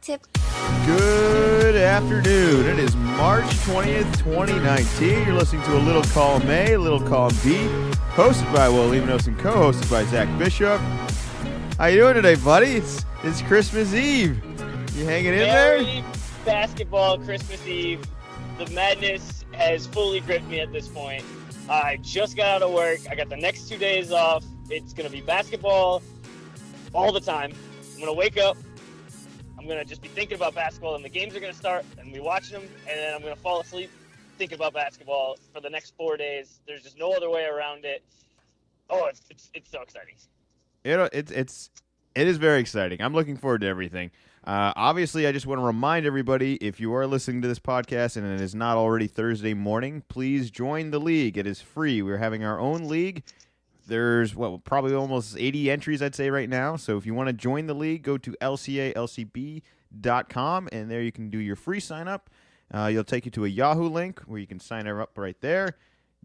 Tip. Good afternoon. It is March 20th, 2019. You're listening to a Little Column A, a Little Column B, hosted by Will Levinos and co-hosted by Zach Bishop. How you doing today, buddy? It's Christmas Eve. You hanging in there? Merry basketball Christmas Eve. The madness has fully gripped me at this point. I just got out of work. I got the next 2 days off. It's going to be basketball all the time. I'm going to wake up. I'm going to just be thinking about basketball, and the games are going to start, and we watching them, and then I'm going to fall asleep thinking about basketball for the next 4 days. There's just no other way around it. Oh, it's so exciting. It is very exciting. I'm looking forward to everything. Obviously, I just want to remind everybody, if you are listening to this podcast and it is not already Thursday morning, please join the league. It is free. We're having our own league. There's, probably almost 80 entries, I'd say, right now. So if you want to join the league, go to lcalcb.com, and there you can do your free sign-up. You'll take you to a Yahoo link where you can sign up right there.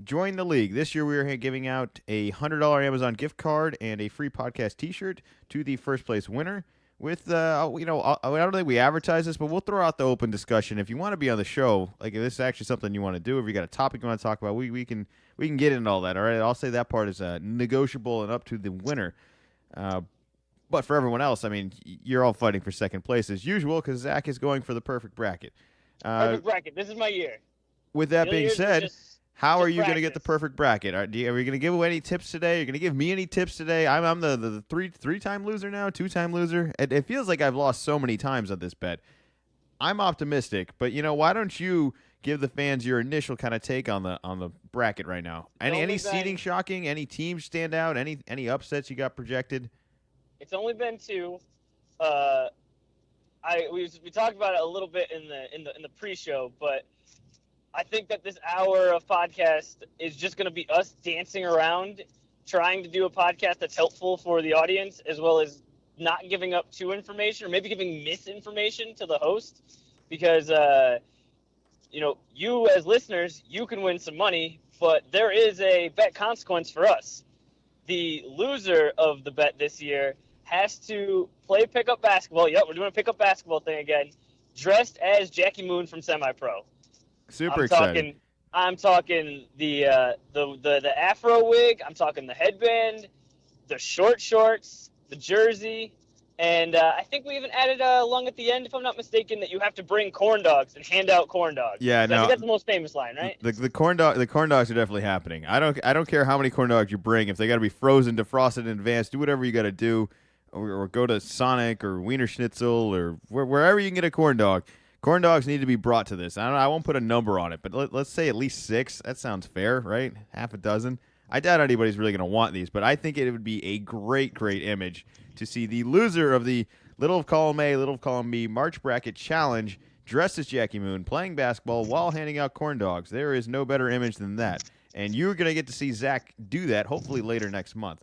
Join the league. This year we are giving out a $100 Amazon gift card and a free podcast T-shirt to the first-place winner. With, I don't think we advertise this, but we'll throw out the open discussion. If you want to be on the show, like if this is actually something you want to do, if you got a topic you want to talk about, we can get into all that, all right? I'll say that part is negotiable and up to the winner. But for everyone else, I mean, you're all fighting for second place as usual because Zach is going for the perfect bracket. Perfect bracket. This is my year. With that being said, how are you going to get the practice. perfect bracket? Are we going to give away any tips today? Are you going to give me any tips today? I'm the three-time loser now, two-time loser. It feels like I've lost so many times on this bet. I'm optimistic, but why don't you give the fans your initial kind of take on the bracket right now? Any seeding shocking? Any teams stand out? Any upsets you got projected? It's only been two. We talked about it a little bit in the pre-show, but I think that this hour of podcast is just going to be us dancing around, trying to do a podcast that's helpful for the audience, as well as not giving up too information or maybe giving misinformation to the host, because you as listeners, you can win some money, but there is a bet consequence for us. The loser of the bet this year has to play pickup basketball. Yep, we're doing a pickup basketball thing again, dressed as Jackie Moon from Semi-Pro. Super exciting. I'm talking the afro wig. I'm talking the headband, the short shorts, the jersey, and I think we even added along at the end, if I'm not mistaken, that you have to bring corn dogs and hand out corn dogs. Yeah, I think that's the most famous line, right? The corn dogs are definitely happening. I don't care how many corn dogs you bring. If they got to be frozen, defrosted in advance, do whatever you got to do, or go to Sonic or Wiener Schnitzel or wherever you can get a corn dog. Corn dogs need to be brought to this. I won't put a number on it, but let's say at least 6. That sounds fair, right? Half a dozen. I doubt anybody's really going to want these, but I think it would be a great, great image to see the loser of the Little Column A, Little Column B March Bracket Challenge dressed as Jackie Moon playing basketball while handing out corn dogs. There is no better image than that. And you're going to get to see Zach do that hopefully later next month.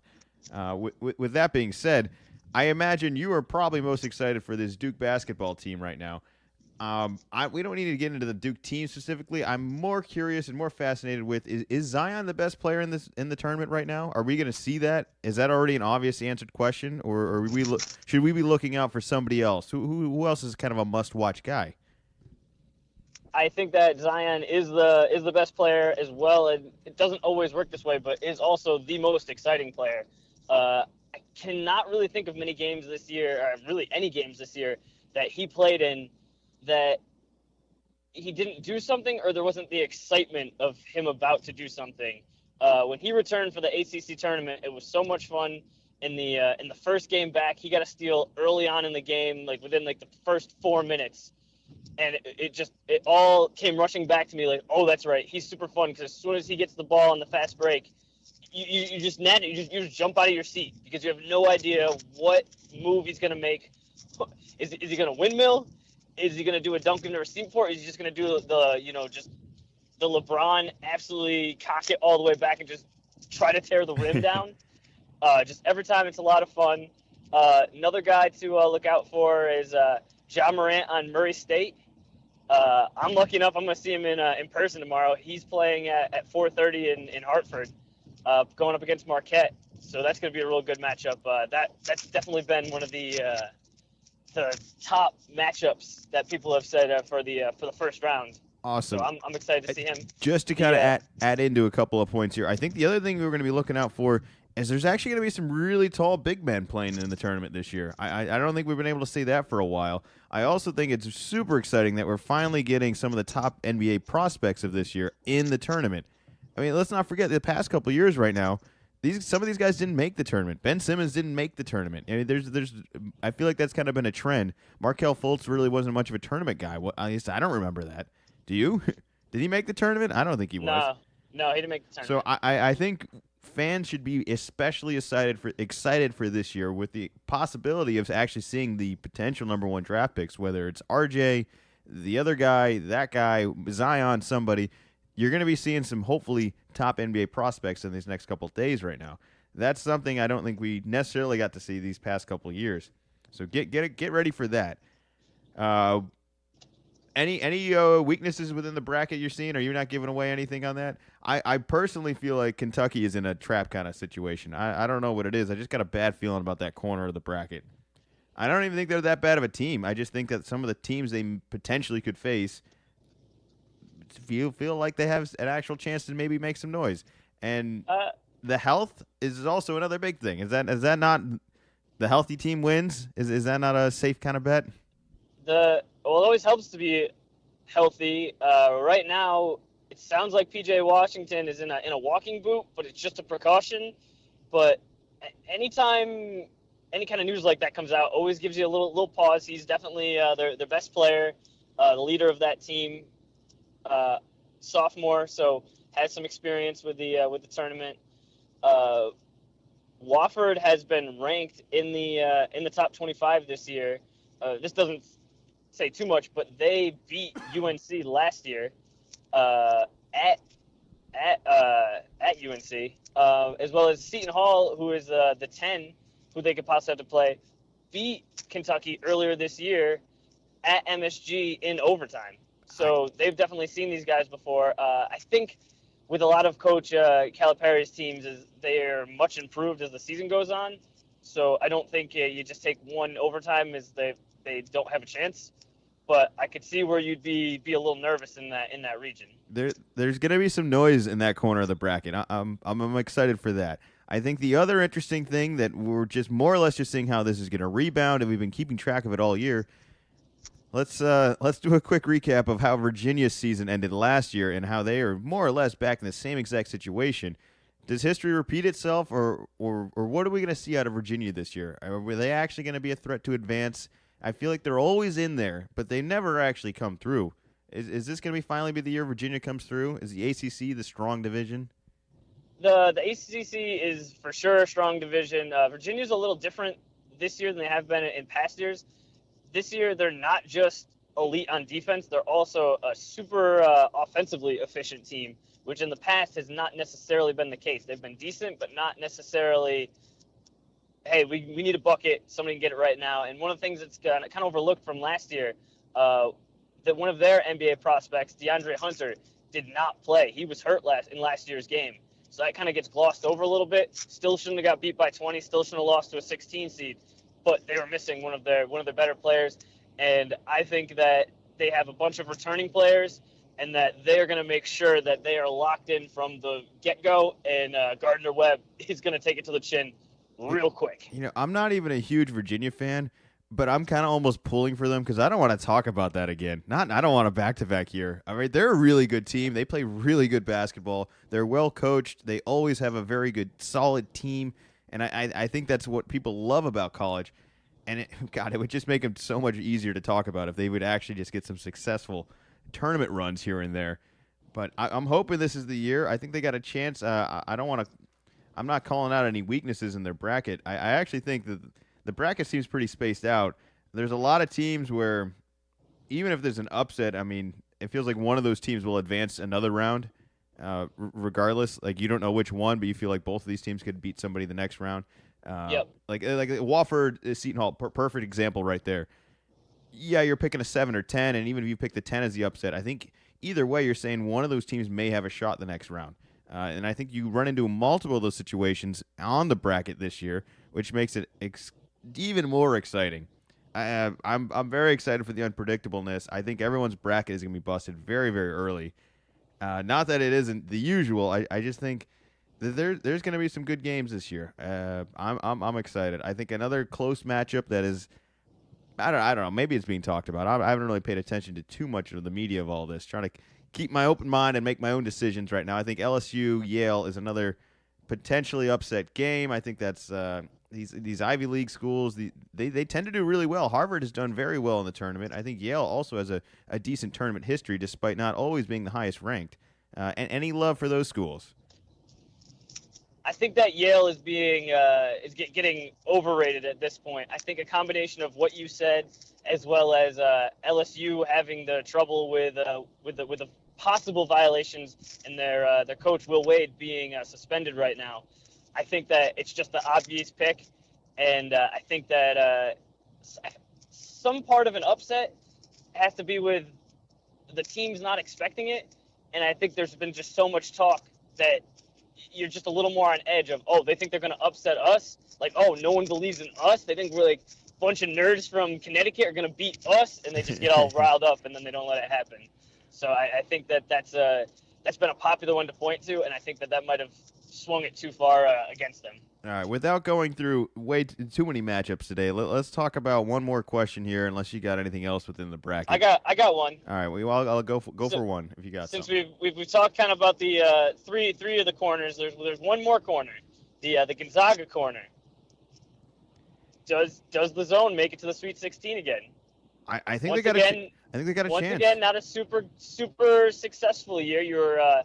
With that being said, I imagine you are probably most excited for this Duke basketball team right now. We don't need to get into the Duke team specifically. I'm more curious and more fascinated with is Zion the best player in the tournament right now? Are we going to see that? Is that already an obvious answered question, or should we be looking out for somebody else? Who else is kind of a must-watch guy? I think that Zion is the best player as well, and it doesn't always work this way, but is also the most exciting player. I cannot really think of many games this year, or really any games this year, that he played in that he didn't do something or there wasn't the excitement of him about to do something. When he returned for the ACC tournament, it was so much fun. In the first game back, he got a steal early on in the game, like within like the first 4 minutes. And it all came rushing back to me like, oh, that's right. He's super fun because as soon as he gets the ball on the fast break, you just jump out of your seat because you have no idea what move he's going to make. Is he going to windmill? Is he going to do a dunk into a seam for? Is he just going to do just the LeBron absolutely cock it all the way back and just try to tear the rim down? Just every time it's a lot of fun. Another guy to look out for is Ja Morant on Murray State. I'm lucky enough I'm going to see him in person tomorrow. He's playing at 4:30 in Hartford, going up against Marquette. So that's going to be a real good matchup. That's definitely been one of the the top matchups that people have said for the first round. Awesome. So I'm excited to see him. Just to kind of add into a couple of points here, I think the other thing we're going to be looking out for is there's actually going to be some really tall big men playing in the tournament this year. I don't think we've been able to see that for a while. I also think it's super exciting that we're finally getting some of the top NBA prospects of this year in the tournament. I mean, let's not forget the past couple of years right now, some of these guys didn't make the tournament. Ben Simmons didn't make the tournament. I mean, I feel like that's kind of been a trend. Markelle Fultz really wasn't much of a tournament guy. At least I don't remember that. Do you? Did he make the tournament? I don't think he was. No, he didn't make the tournament. So I think fans should be especially excited for this year with the possibility of actually seeing the potential number 1 draft picks, whether it's RJ, the other guy, that guy, Zion, somebody. You're going to be seeing some hopefully top NBA prospects in these next couple of days right now. That's something I don't think we necessarily got to see these past couple of years. So get ready for that. Any weaknesses within the bracket you're seeing? Are you not giving away anything on that? I personally feel like Kentucky is in a trap kind of situation. I don't know what it is. I just got a bad feeling about that corner of the bracket. I don't even think they're that bad of a team. I just think that some of the teams they potentially could face feel like they have an actual chance to maybe make some noise. And the health is also another big thing. Is that not the healthy team wins? Is that not a safe kind of bet? It always helps to be healthy. Right now, it sounds like PJ Washington is in a walking boot, but it's just a precaution. But anytime any kind of news like that comes out, always gives you a little pause. He's definitely their best player, the leader of that team, sophomore, so has some experience with the tournament. Wofford has been ranked in the top 25 this year. This doesn't say too much, but they beat UNC last year at UNC, as well as Seton Hall, who is the 10, who they could possibly have to play, beat Kentucky earlier this year at MSG in overtime. So they've definitely seen these guys before. I think with a lot of Coach Calipari's teams, they're much improved as the season goes on. So I don't think you just take one overtime as they don't have a chance. But I could see where you'd be a little nervous in that region. There's going to be some noise in that corner of the bracket. I'm excited for that. I think the other interesting thing that we're just more or less just seeing how this is going to rebound, and we've been keeping track of it all year. Let's do a quick recap of how Virginia's season ended last year and how they are more or less back in the same exact situation. Does history repeat itself, or what are we going to see out of Virginia this year? Are they actually going to be a threat to advance? I feel like they're always in there, but they never actually come through. Is this going to finally be the year Virginia comes through? Is the ACC the strong division? The ACC is for sure a strong division. Virginia's a little different this year than they have been in past years. This year, they're not just elite on defense. They're also a super offensively efficient team, which in the past has not necessarily been the case. They've been decent, but not necessarily, hey, we need a bucket. Somebody can get it right now. And one of the things that's kind of overlooked from last year, that one of their NBA prospects, DeAndre Hunter, did not play. He was hurt in last year's game. So that kind of gets glossed over a little bit. Still shouldn't have got beat by 20. Still shouldn't have lost to a 16 seed. But they were missing one of their better players, and I think that they have a bunch of returning players, and that they're going to make sure that they are locked in from the get-go, and Gardner-Webb is going to take it to the chin real quick. You know, I'm not even a huge Virginia fan, but I'm kind of almost pulling for them because I don't want to talk about that again. I don't want a back-to-back year. I mean, they're a really good team. They play really good basketball. They're well coached. They always have a very good, solid team. And I think that's what people love about college. And, it would just make them so much easier to talk about if they would actually just get some successful tournament runs here and there. But I'm hoping this is the year. I think they got a chance. I'm not calling out any weaknesses in their bracket. I actually think that the bracket seems pretty spaced out. There's a lot of teams where even if there's an upset, I mean, it feels like one of those teams will advance another round. Regardless, like you don't know which one, but you feel like both of these teams could beat somebody the next round. Yep. Like Wofford, Seton Hall, perfect example right there. Yeah, you're picking a 7 or 10, and even if you pick the 10 as the upset, I think either way you're saying one of those teams may have a shot the next round. And I think you run into multiple of those situations on the bracket this year, which makes it even more exciting. I'm very excited for the unpredictableness. I think everyone's bracket is going to be busted very, very early. Not that it isn't the usual. I just think that there's going to be some good games this year. I'm excited. I think another close matchup that is I don't know. Maybe it's being talked about. I haven't really paid attention to too much of the media of all this. Trying to keep my open mind and make my own decisions right now. I think LSU Yale is another potentially upset game. I think that's these Ivy League schools. They tend to do really well. Harvard has done very well in the tournament. I think Yale also has a decent tournament history, despite not always being the highest ranked. And any love for those schools? I think that Yale is getting overrated at this point. I think a combination of what you said, as well as LSU having the trouble with the possible violations and their coach Will Wade being suspended right now. I think that it's just the obvious pick, and I think that some part of an upset has to be with the teams not expecting it, and I think there's been just so much talk that you're just a little more on edge of, oh, they think they're going to upset us. Like, oh, no one believes in us. They think we're like a bunch of nerds from Connecticut are going to beat us, and they just get all riled up, and then they don't let it happen. So I think that's been a popular one to point to, and I think that might have swung it too far against them. All right, without going through too many matchups today, let's talk about one more question here. Unless you got anything else within the bracket. I got one. All right, well, I'll go for one if you got. Since something. we've talked kind of about the three of the corners, there's one more corner, the Gonzaga corner. Does the zone make it to the Sweet 16 again? I think once they got again, I think they got a once chance. Once again, not a super successful year. You were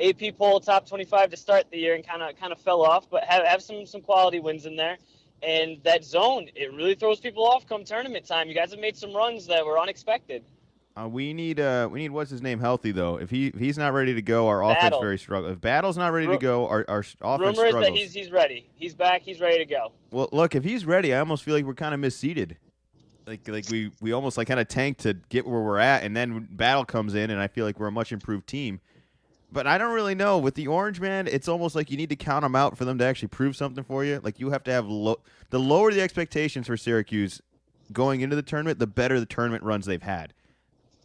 AP poll top 25 to start the year and kind of fell off, but have some quality wins in there. And that zone, it really throws people off come tournament time. You guys have made some runs that were unexpected. We need what's his name healthy though. If he's not ready to go, our offense very struggle. If Battle's not ready to go, our offense rumor struggles. Rumor is that he's ready. He's back. He's ready to go. Well, look, if he's ready, I almost feel like we're kind of misseeded. Like we almost like kind of tanked to get where we're at, and then Battle comes in, and I feel like we're a much improved team. But I don't really know. With the Orange Man, it's almost like you need to count them out for them to actually prove something for you. Like you have to have the lower the expectations for Syracuse going into the tournament, the better the tournament runs they've had.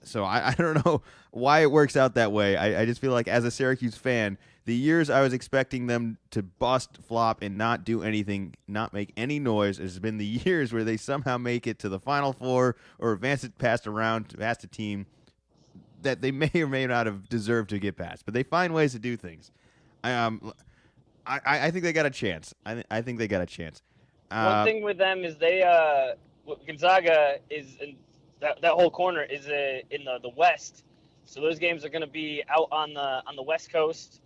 So I don't know why it works out that way. I just feel like as a Syracuse fan, the years I was expecting them to bust, flop, and not do anything, not make any noise, has been the years where they somehow make it to the Final Four or advance it past a team that they may or may not have deserved to get past. But they find ways to do things. I think they got a chance. I think they got a chance. One thing with them is Gonzaga is that whole corner is in the West, so those games are going to be out on the West Coast.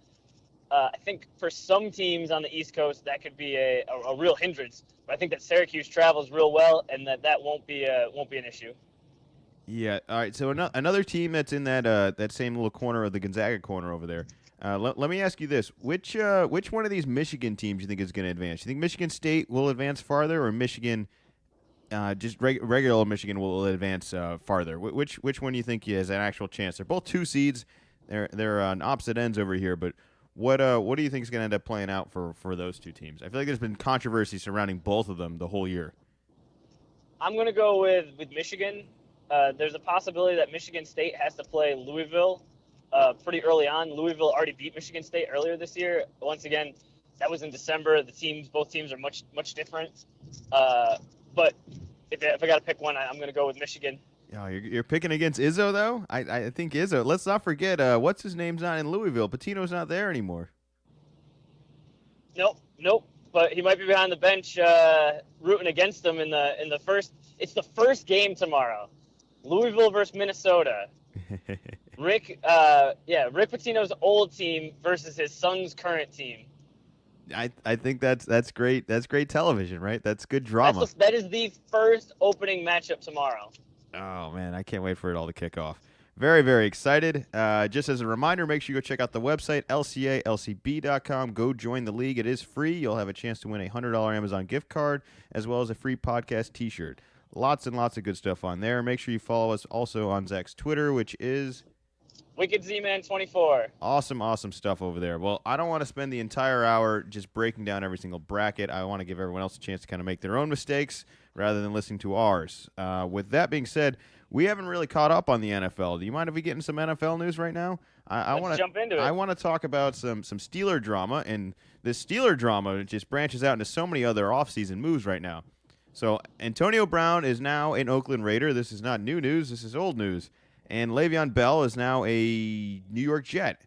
I think for some teams on the East Coast that could be a real hindrance, but I think that Syracuse travels real well, and that won't be an issue. Yeah. All right. So another team that's in that same little corner of the Gonzaga corner over there. Let me ask you this: which one of these Michigan teams do you think is going to advance? You think Michigan State will advance farther, or Michigan? Just regular Michigan will advance farther. Which one do you think has an actual chance? They're both 2 seeds. They're on opposite ends over here. But what do you think is going to end up playing out for those 2 teams? I feel like there's been controversy surrounding both of them the whole year. I'm going to go with Michigan. There's a possibility that Michigan State has to play Louisville pretty early on. Louisville already beat Michigan State earlier this year. Once again, that was in December. Both teams are much different. But if I got to pick one, I'm going to go with Michigan. Oh, you're picking against Izzo, though? I think Izzo. Let's not forget, what's his name's not in Louisville. Patino's not there anymore. Nope. But he might be behind the bench rooting against them in the first. It's the first game tomorrow. Louisville versus Minnesota. Rick Pitino's old team versus his son's current team. I think that's great. That's great television, right? That's good drama. That is the first opening matchup tomorrow. Oh man, I can't wait for it all to kick off. Very, very excited. Just as a reminder, make sure you go check out the website, lcalcb.com. Go join the league. It is free. You'll have a chance to win a $100 Amazon gift card as well as a free podcast T-shirt. Lots and lots of good stuff on there. Make sure you follow us also on Zach's Twitter, which is Wicked Z-Man 24. Awesome stuff over there. Well, I don't want to spend the entire hour just breaking down every single bracket. I want to give everyone else a chance to kind of make their own mistakes rather than listening to ours. With that being said, we haven't really caught up on the NFL. Do you mind if we get in some NFL news right now? I Let's want to jump into it. I want to talk about some Steeler drama, and this Steeler drama just branches out into so many other offseason moves right now. So Antonio Brown is now an Oakland Raider. This is not new news. This is old news. And Le'Veon Bell is now a New York Jet.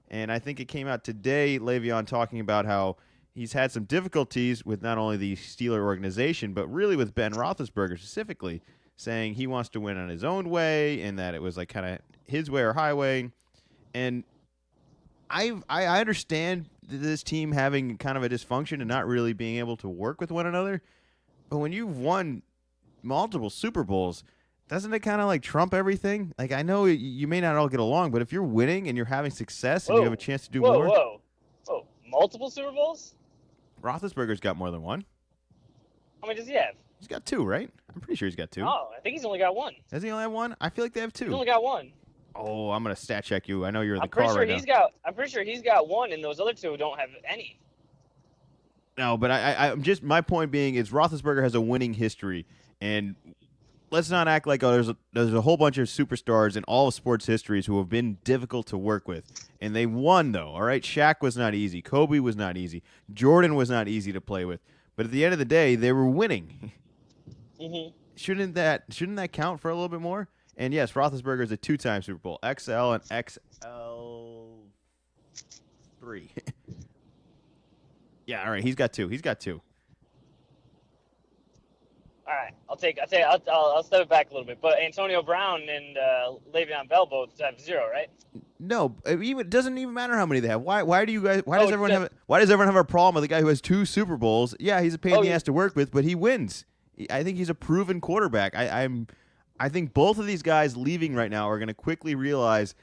And I think it came out today, Le'Veon talking about how he's had some difficulties with not only the Steeler organization, but really with Ben Roethlisberger specifically, saying he wants to win on his own way and that it was like kind of his way or highway. And I understand this team having kind of a dysfunction and not really being able to work with one another. But when you've won multiple Super Bowls, doesn't it kind of like trump everything? Like, I know you may not all get along, but if you're winning and you're having success and you have a chance to do more. Whoa. Multiple Super Bowls? Roethlisberger's got more than one. How many does he have? He's got two, right? I'm pretty sure he's got two. Oh, I think he's only got one. Does he only have one? I feel like they have He's two. only got one. Oh, I'm going to stat check you. I know you're in the I'm pretty car sure right now. I'm pretty sure he's got one, and those other two don't have any. No, but I'm just, my point being is Roethlisberger has a winning history, and let's not act like there's a whole bunch of superstars in all of sports histories who have been difficult to work with, and they won though. All right, Shaq was not easy, Kobe was not easy, Jordan was not easy to play with, but at the end of the day, they were winning. Mm-hmm. Shouldn't that count for a little bit more? And yes, Roethlisberger is a two-time Super Bowl, XL and XL3. Yeah, all right, he's got two. All right, I'll step it back a little bit. But Antonio Brown and Le'Veon Bell both have 0, right? No, it doesn't even matter how many they have. Why do you guys? Why does everyone have a problem with a guy who has 2 Super Bowls? Yeah, he's a pain in the ass to work with, but he wins. I think he's a proven quarterback. I think both of these guys leaving right now are going to quickly realize,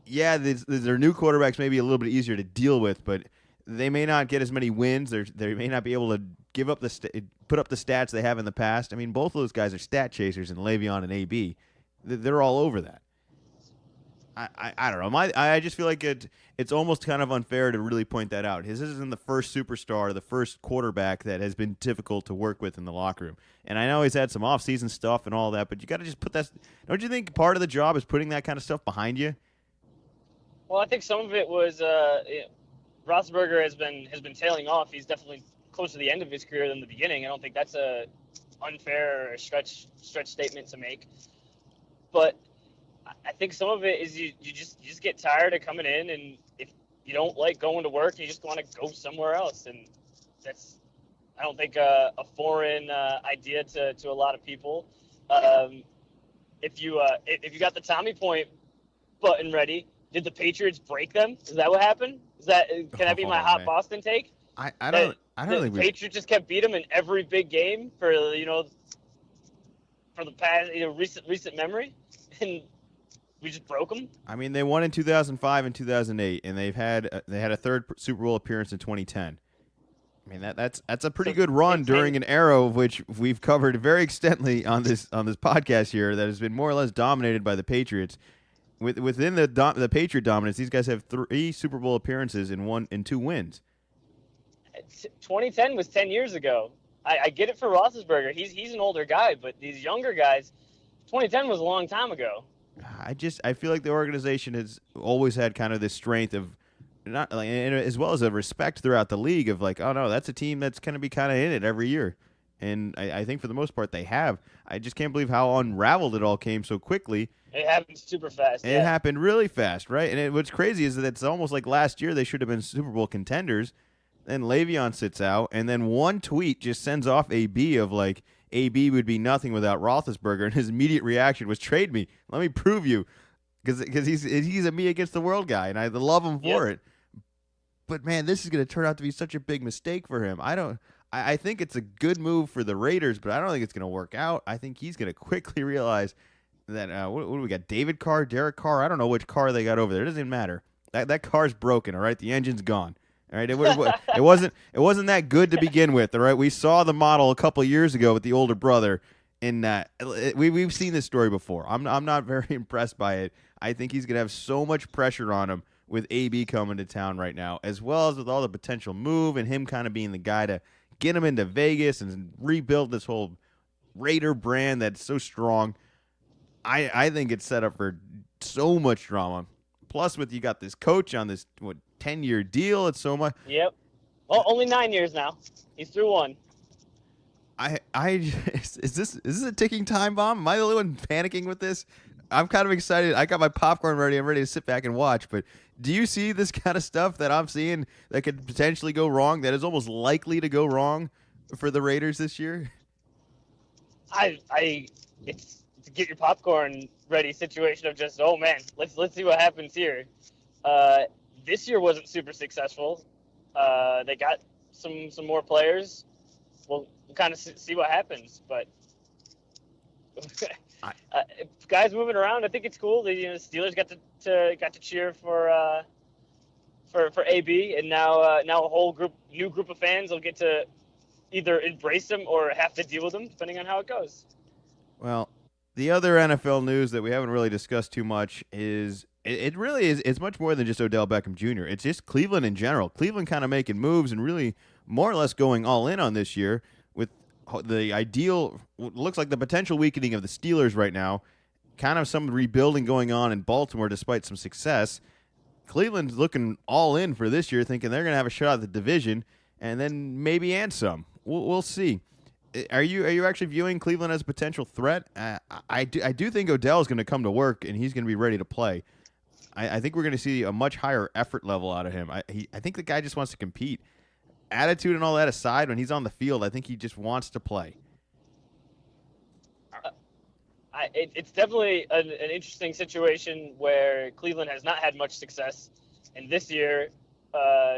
yeah, their new quarterbacks may be a little bit easier to deal with, but they may not get as many wins. They may not be able to put up the stats they have in the past. I mean, both of those guys are stat chasers, and Le'Veon and AB, they're all over that. I don't know. I just feel like it's almost kind of unfair to really point that out. His isn't the first superstar, the first quarterback that has been difficult to work with in the locker room. And I know he's had some off-season stuff and all that, but you got to just put that. Don't you think part of the job is putting that kind of stuff behind you? Well, I think some of it was Roethlisberger has been tailing off. He's definitely closer to the end of his career than the beginning. I don't think that's a unfair or stretch statement to make. But I think some of it is you just get tired of coming in, and if you don't like going to work, you just want to go somewhere else. And that's, I don't think, a foreign idea to a lot of people. If you got the Tommy Point button ready, did the Patriots break them? Is that what happened? Can that be my hot Boston take? I don't think the Patriots just kept beating them in every big game for the past recent memory, and we just broke them. I mean, they won in 2005 and 2008, and they had a third Super Bowl appearance in 2010. I mean, that's a pretty good run during an era of which we've covered very extensively on this podcast here that has been more or less dominated by the Patriots. Within the Patriot dominance, these guys have 3 Super Bowl appearances and 2 wins. 2010 was 10 years ago. I get it for Roethlisberger. He's an older guy, but these younger guys, 2010 was a long time ago. I feel like the organization has always had kind of this strength of not like, and as well as a respect throughout the league of like, oh no, that's a team that's going to be kind of in it every year. And I think for the most part they have. I just can't believe how unraveled it all came so quickly. It happened super fast. It happened really fast, right? And what's crazy is that it's almost like last year they should have been Super Bowl contenders. Then Le'Veon sits out, and then one tweet just sends off AB of like, AB would be nothing without Roethlisberger, and his immediate reaction was, trade me. Let me prove you. Because he's a me against the world guy, and I love him for it. But, man, this is going to turn out to be such a big mistake for him. I think it's a good move for the Raiders, but I don't think it's going to work out. I think he's going to quickly realize that, what do we got, David Carr, Derek Carr? I don't know which car they got over there. It doesn't even matter. That car's broken, all right? The engine's gone. All right, it wasn't that good to begin with. All right, we saw the model a couple of years ago with the older brother. And we've seen this story before. I'm not very impressed by it. I think he's gonna have so much pressure on him with AB coming to town right now, as well as with all the potential move and him kind of being the guy to get him into Vegas and rebuild this whole Raider brand that's so strong. I think it's set up for so much drama. Plus, with you got this coach on this 10-year deal. It's so much. Yep. Well, only 9 years now. He's through one. Is this a ticking time bomb? Am I the only one panicking with this? I'm kind of excited. I got my popcorn ready. I'm ready to sit back and watch. But do you see this kind of stuff that I'm seeing that could potentially go wrong? That is almost likely to go wrong for the Raiders this year? It's to get your popcorn ready situation of just, oh man, let's see what happens here. This year wasn't super successful. They got some more players. We'll kind of see what happens, but guys moving around, I think it's cool. The Steelers got to cheer for AB, and now a whole new group of fans will get to either embrace him or have to deal with him, depending on how it goes. Well, the other NFL news that we haven't really discussed too much is it really is. It's much more than just Odell Beckham Jr. It's just Cleveland in general. Cleveland kind of making moves and really more or less going all in on this year with the ideal. Looks like the potential weakening of the Steelers right now. Kind of some rebuilding going on in Baltimore despite some success. Cleveland's looking all in for this year, thinking they're going to have a shot at the division and then maybe and some. We'll see. Are you actually viewing Cleveland as a potential threat? I do think Odell is going to come to work and he's going to be ready to play. I think we're going to see a much higher effort level out of him. I think the guy just wants to compete. Attitude and all that aside, when he's on the field, I think he just wants to play. It's definitely an interesting situation where Cleveland has not had much success, and this year,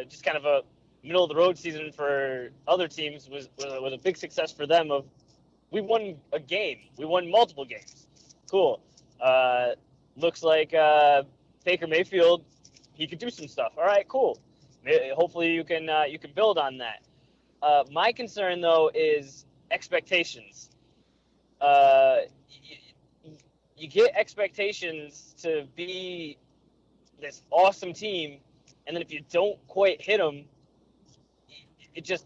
just kind of a middle of the road season for other teams was a big success for them. We won a game, we won multiple games. Cool. Looks like Baker Mayfield, he could do some stuff. All right, cool. Hopefully you can build on that. My concern though is expectations. You get expectations to be this awesome team, and then if you don't quite hit them, it just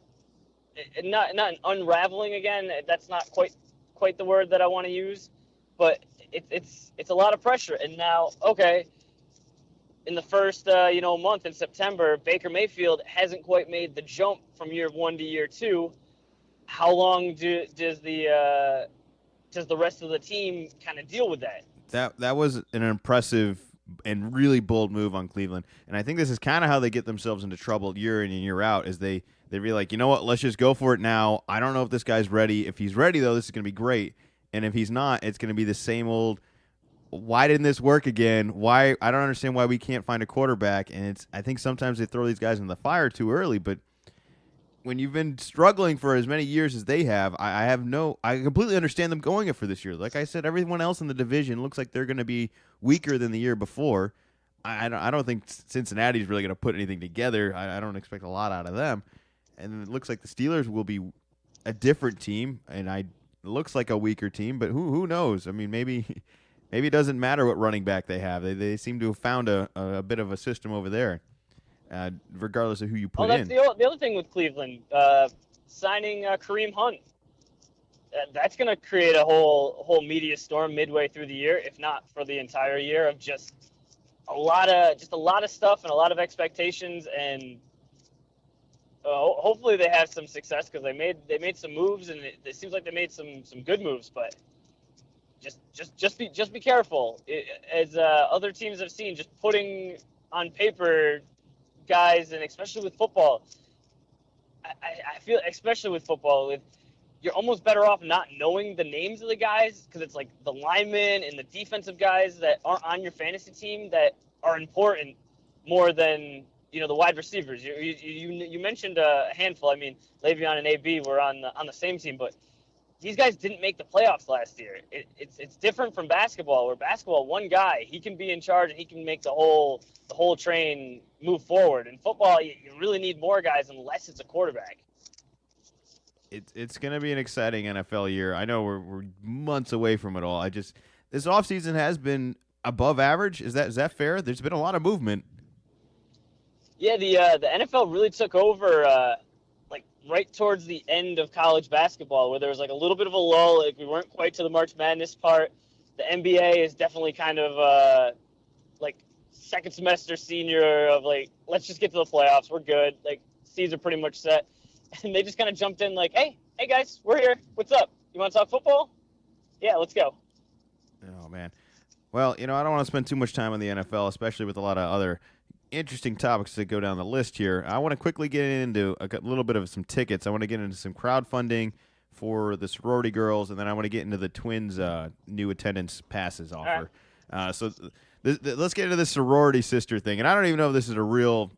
not an unraveling again. That's not quite the word that I want to use, but it's a lot of pressure. And now, okay, in the first month in September, Baker Mayfield hasn't quite made the jump from year 1 to year 2. How long does the rest of the team kind of deal with that? That was an impressive and really bold move on Cleveland, and I think this is kind of how they get themselves into trouble year in and year out. Is they be like, you know what, let's just go for it now. I don't know if this guy's ready. If he's ready though, this is going to be great, and if he's not, it's going to be the same old. Why didn't this work again? Why? I don't understand why we can't find a quarterback. And I think sometimes they throw these guys in the fire too early, but when you've been struggling for as many years as they have, I completely understand them going it for this year. Like I said, everyone else in the division looks like they're going to be weaker than the year before. I don't think Cincinnati's really going to put anything together. I don't expect a lot out of them. And it looks like the Steelers will be a different team, and it looks like a weaker team, but who knows? I mean, maybe it doesn't matter what running back they have. They seem to have found a bit of a system over there. Regardless of who you put in. The other thing with Cleveland, signing Kareem Hunt. That's going to create a whole media storm midway through the year, if not for the entire year, of just a lot of stuff and a lot of expectations. And hopefully they have some success because they made some moves, and it seems like they made some good moves. But just be careful, as other teams have seen. Just putting on paper guys, and especially with football, I feel, especially with football, you're almost better off not knowing the names of the guys, because it's like the linemen and the defensive guys that aren't on your fantasy team that are important more than the wide receivers. You mentioned a handful. I mean, Le'Veon and AB were on the same team, but these guys didn't make the playoffs last year. It's different from basketball, where basketball, one guy, he can be in charge and he can make the whole train move forward. In football, you really need more guys unless it's a quarterback. It's going to be an exciting NFL year. I know we're months away from it all. This offseason has been above average. Is that fair? There's been a lot of movement. Yeah, the NFL really took over like right towards the end of college basketball, where there was like a little bit of a lull. Like we weren't quite to the March Madness part. The NBA is definitely kind of like second semester senior of like, let's just get to the playoffs. We're good. Like seeds are pretty much set. And they just kind of jumped in like, hey guys, we're here. What's up? You want to talk football? Yeah, let's go. Oh, man. Well, I don't want to spend too much time on the NFL, especially with a lot of other interesting topics that go down the list here. I want to quickly get into a little bit of some tickets. I want to get into some crowdfunding for the sorority girls, and then I want to get into the Twins' new attendance passes offer. So let's get into this sorority sister thing. And I don't even know if this is a real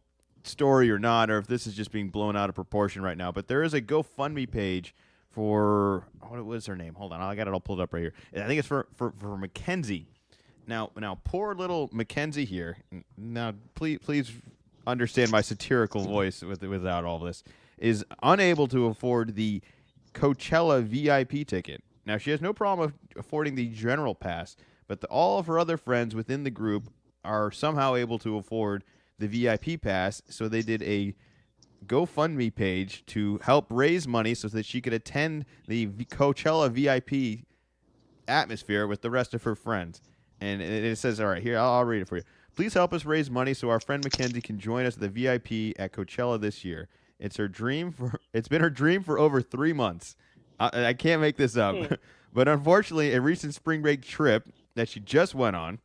story or not, or if this is just being blown out of proportion right now. But there is a GoFundMe page for what was her name? Hold on, I got it all pulled up right here. I think it's for Mackenzie. Now, poor little Mackenzie here. Now, please understand my satirical voice without all this. Is unable to afford the Coachella VIP ticket. Now, she has no problem affording the general pass, but all of her other friends within the group are somehow able to afford the VIP pass. So they did a GoFundMe page to help raise money so that she could attend the Coachella VIP atmosphere with the rest of her friends. And it says, all right, here, I'll read it for you. Please help us raise money so our friend Mackenzie can join us at the VIP at Coachella this year. It's been her dream for over 3 months. I can't make this up. But unfortunately, a recent spring break trip that she just went on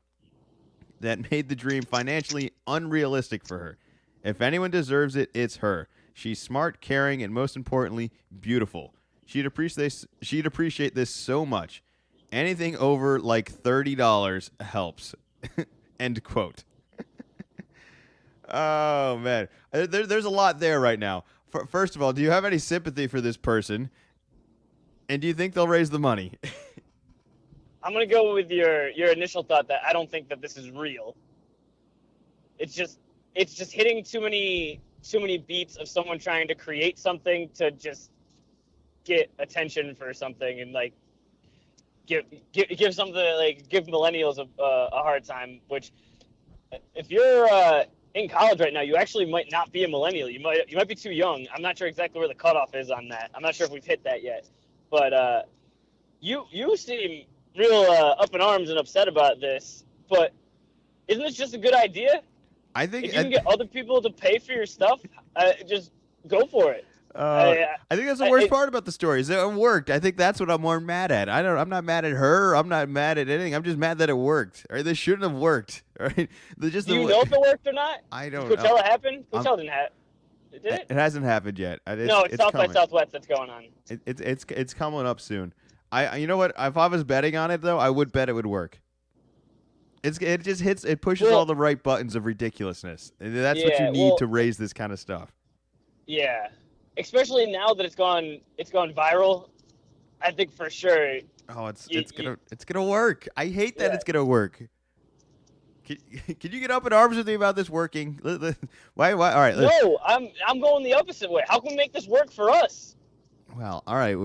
that made the dream financially unrealistic for her. If anyone deserves it, it's her. She's smart, caring, and most importantly, beautiful. She'd appreciate this so much. Anything over like $30 helps. End quote. Oh, man. There's a lot there right now. First of all, do you have any sympathy for this person? And do you think they'll raise the money? I'm going to go with your initial thought that I don't think that this is real. It's just hitting too many beats of someone trying to create something to just get attention for something and like give something, like give millennials a hard time. Which, if you're in college right now, you actually might not be a millennial. You might be too young. I'm not sure exactly where the cutoff is on that. I'm not sure if we've hit that yet. But you seem real up in arms and upset about this. But isn't this just a good idea? I think if you can get other people to pay for your stuff, just go for it. I think that's the worst part about the story is that it worked. I think that's what I'm more mad at. I'm not mad at her. I'm not mad at anything. I'm just mad that it worked. All right, this shouldn't have worked. All right, do you know if it worked or not? I don't know. Coachella happened? Coachella didn't happen. Did it? It hasn't happened yet. It's South by Southwest that's going on. It's coming up soon. You know what? If I was betting on it though, I would bet it would work. It just hits. It pushes all the right buttons of ridiculousness. And that's what you need to raise this kind of stuff. Yeah, especially now that it's gone viral. I think for sure. Oh, it's gonna work. I hate that it's gonna work. Can you get up in arms with me about this working? Why? All right. No, I'm going the opposite way. How can we make this work for us? Well, all right.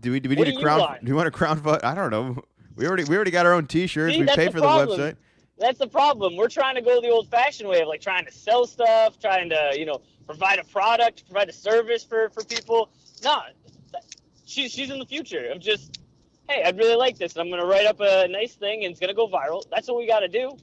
Do we need a crown? Do you want a crown vote? I don't know. We already got our own T-shirts. We pay for the website. That's the problem. We're trying to go the old-fashioned way of like trying to sell stuff, trying to provide a product, provide a service for people. No, she's in the future. I'm just, hey, I'd really like this. I'm gonna write up a nice thing and it's gonna go viral. That's what we got to do.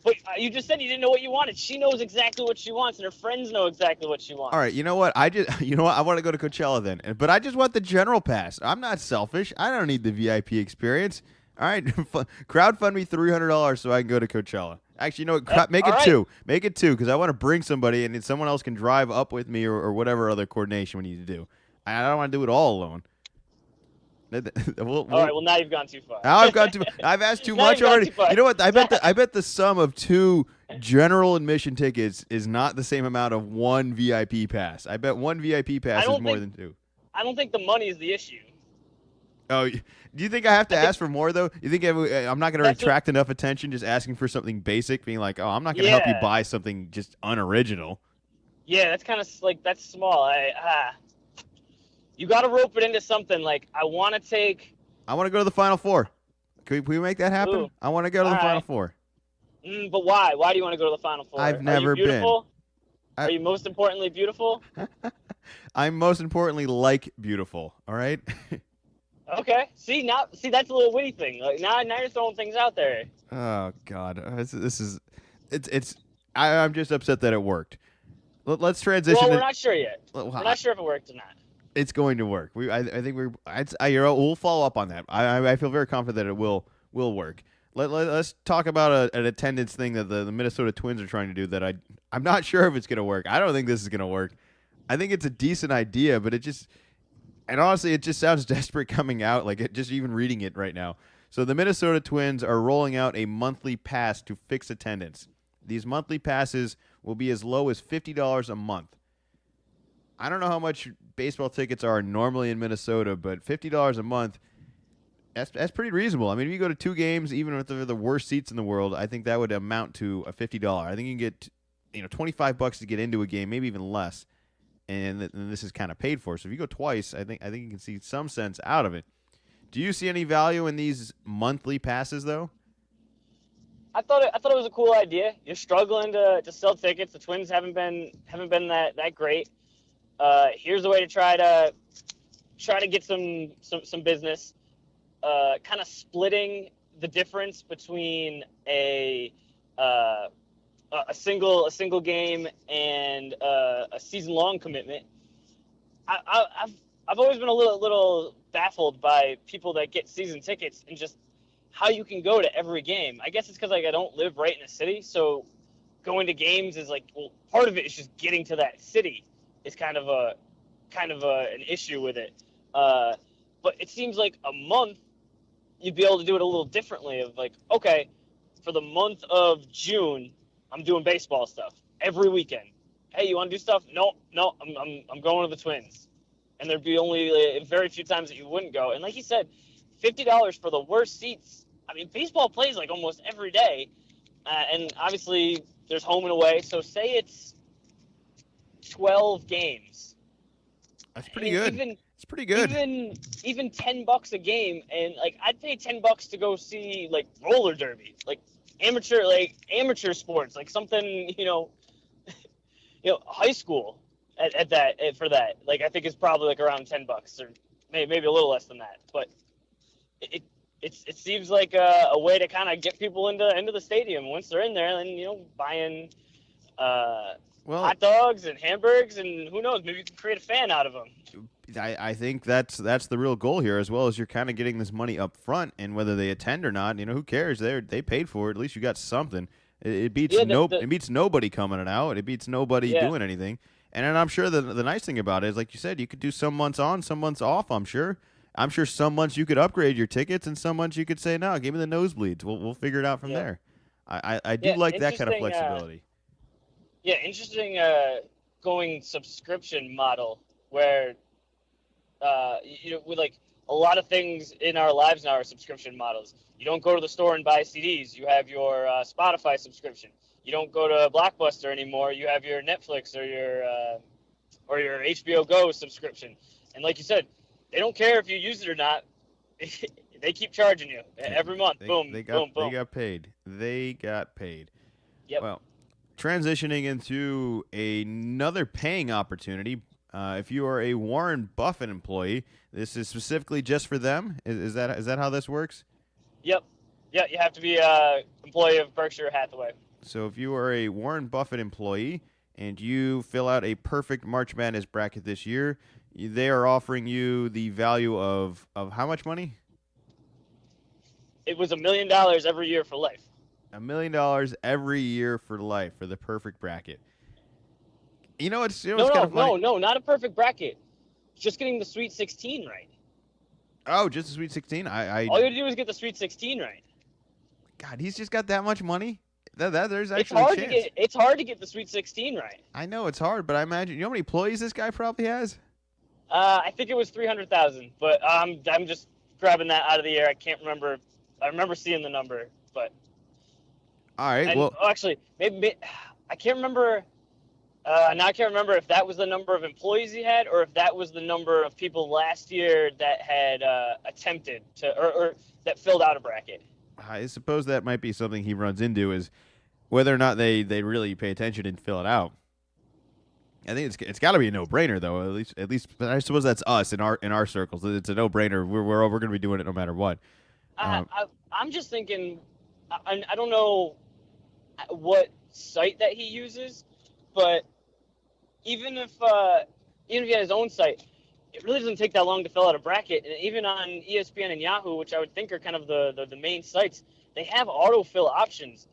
But you just said you didn't know what you wanted. She knows exactly what she wants, and her friends know exactly what she wants. All right, you know what? I want to go to Coachella then, but I just want the general pass. I'm not selfish. I don't need the VIP experience. All right, crowdfund me $300 so I can go to Coachella. Actually, you know what? Make it two. Make it two because I want to bring somebody, and then someone else can drive up with me or whatever other coordination we need to do. I don't want to do it all alone. All right. Well, now you've gone too far. Now I've gone too. I've asked too much already. You know what? I bet the sum of 2 general admission tickets is not the same amount of 1 VIP pass. I bet 1 VIP pass is more than 2. I don't think the money is the issue. Oh, do you think I have to ask for more though? You think I'm not going to attract enough attention just asking for something basic, being like, "Oh, I'm not going to help you buy something just unoriginal." Yeah, that's kind of like that's small. You got to rope it into something. Like, I want to take. I want to go to the Final Four. Can we make that happen? Ooh, I want to go to all the Final right. Four. But why? Why do you want to go to the Final Four? I've Are you never been. beautiful? I- Are you most importantly beautiful? I'm most importantly like beautiful. All right. Okay. See, that's a little witty thing. Like, now you're throwing things out there. Oh God, this is it's. I'm just upset that it worked. Let's transition. Well, we're not sure yet. Well, We're not sure if it worked or not. It's going to work. I think we'll follow up on that. I feel very confident that it will work. Let's talk about an attendance thing that the Minnesota Twins are trying to do that I'm not sure if it's going to work. I don't think this is going to work. I think it's a decent idea, but honestly, it just sounds desperate coming out, just even reading it right now. So the Minnesota Twins are rolling out a monthly pass to fix attendance. These monthly passes will be as low as $50 a month. I don't know how much baseball tickets are normally in Minnesota, but $50 a month, that's pretty reasonable. I mean, if you go to 2 games, even if they're the worst seats in the world, I think that would amount to a $50. I think you can get $25 to get into a game, maybe even less, and this is kind of paid for. So if you go twice, I think you can see some sense out of it. Do you see any value in these monthly passes, though? I thought it was a cool idea. You're struggling to sell tickets. The Twins haven't been that great. Here's a way to try to get some business. Kind of splitting the difference between a single game and a season long commitment. I've always been a little baffled by people that get season tickets and just how you can go to every game. I guess it's because I don't live right in the city, so going to games is part of it is just getting to that city is kind of an issue with it. But it seems like a month you'd be able to do it a little differently. Of okay, for the month of June, I'm doing baseball stuff every weekend. Hey, you want to do stuff? No, I'm going to the Twins. And there'd be only very few times that you wouldn't go. And like you said, $50 for the worst seats. I mean, baseball plays almost every day, and obviously there's home and away. So say it's 12 games. That's pretty good. It's pretty good. Even $10 a game, and I'd pay $10 to go see roller derby, amateur sports, something high school for that. I think it's probably around $10 or maybe a little less than that. But it seems like a way to kind of get people into the stadium. Once they're in there, then buying hot dogs and hamburgers, and who knows, maybe you can create a fan out of them. I think that's the real goal here, as well as you're kind of getting this money up front, and whether they attend or not, who cares? They paid for it. At least you got something. It beats it beats nobody coming out. It beats nobody doing anything. And then I'm sure the nice thing about it is, like you said, you could do some months on, some months off. I'm sure some months you could upgrade your tickets, and some months you could say, no, give me the nosebleeds. We'll figure it out from there. I do like that kind of flexibility. Interesting going subscription model where with a lot of things in our lives now are subscription models. You don't go to the store and buy CDs. You have your Spotify subscription. You don't go to Blockbuster anymore. You have your Netflix or your HBO Go subscription. And like you said, they don't care if you use it or not. They keep charging you every month. Boom. They got paid. They got paid. Yep. Well, transitioning into another paying opportunity. If you are a Warren Buffett employee, this is specifically just for them. Is that how this works? Yep. Yeah, you have to be an employee of Berkshire Hathaway. So if you are a Warren Buffett employee and you fill out a perfect March Madness bracket this year, they are offering you the value of how much money? It was $1 million every year for life. $1 million every year for life for the perfect bracket. It's kind of funny. No, not a perfect bracket. Just getting the Sweet 16 right. Oh, just the Sweet 16? All you have to do is get the Sweet 16 right. God, he's just got that much money? There's actually a chance. It's hard to get the Sweet 16 right. I know it's hard, but I imagine, you know how many employees this guy probably has? I think it was 300,000, but I'm just grabbing that out of the air. I can't remember. I remember seeing the number, but. All right. Actually, maybe I can't remember. Now I can't remember if that was the number of employees he had, or if that was the number of people last year that had attempted to, or that filled out a bracket. I suppose that might be something he runs into is whether or not they really pay attention and fill it out. I think it's got to be a no brainer though. At least, but I suppose that's us in our circles. It's a no brainer. We're going to be doing it no matter what. I, I I'm just thinking, I don't know what site that he uses, but even if he had his own site, it really doesn't take that long to fill out a bracket. And even on ESPN and Yahoo, which I would think are kind of the main sites, they have autofill options.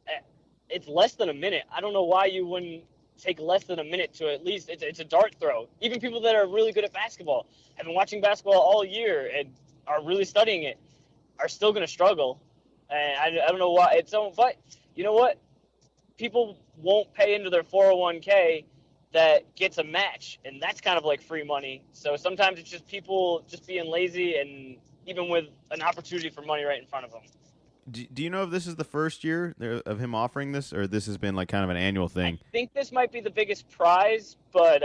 It's less than a minute. I don't know why you wouldn't take less than a minute to at least, it's a dart throw. Even people that are really good at basketball, have been watching basketball all year and are really studying it, are still going to struggle. And I don't know why it's so, but you know what? People won't pay into their 401k that gets a match, and that's kind of like free money. So sometimes it's just people just being lazy, and even with an opportunity for money right in front of them. Do you know if this is the first year of him offering this, or this has been like kind of an annual thing? I think this might be the biggest prize, but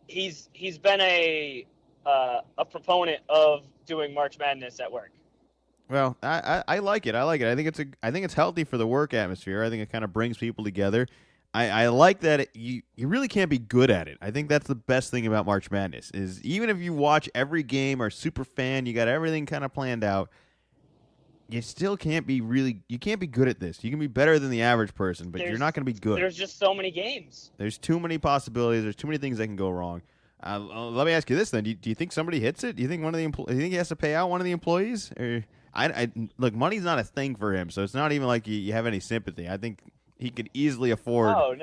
he's been a proponent of doing March Madness at work. Well, I like it. I like it. I think it's healthy for the work atmosphere. I think it kind of brings people together. I like that you really can't be good at it. I think that's the best thing about March Madness is even if you watch every game or super fan, you got everything kind of planned out. You still can't be you can't be good at this. You can be better than the average person, but you're not going to be good. There's just so many games. There's too many possibilities. There's too many things that can go wrong. Let me ask you this then: Do you think somebody hits it? Do you think do you think he has to pay out one of the employees? Or look, money's not a thing for him, so it's not even like you have any sympathy. I think he could easily afford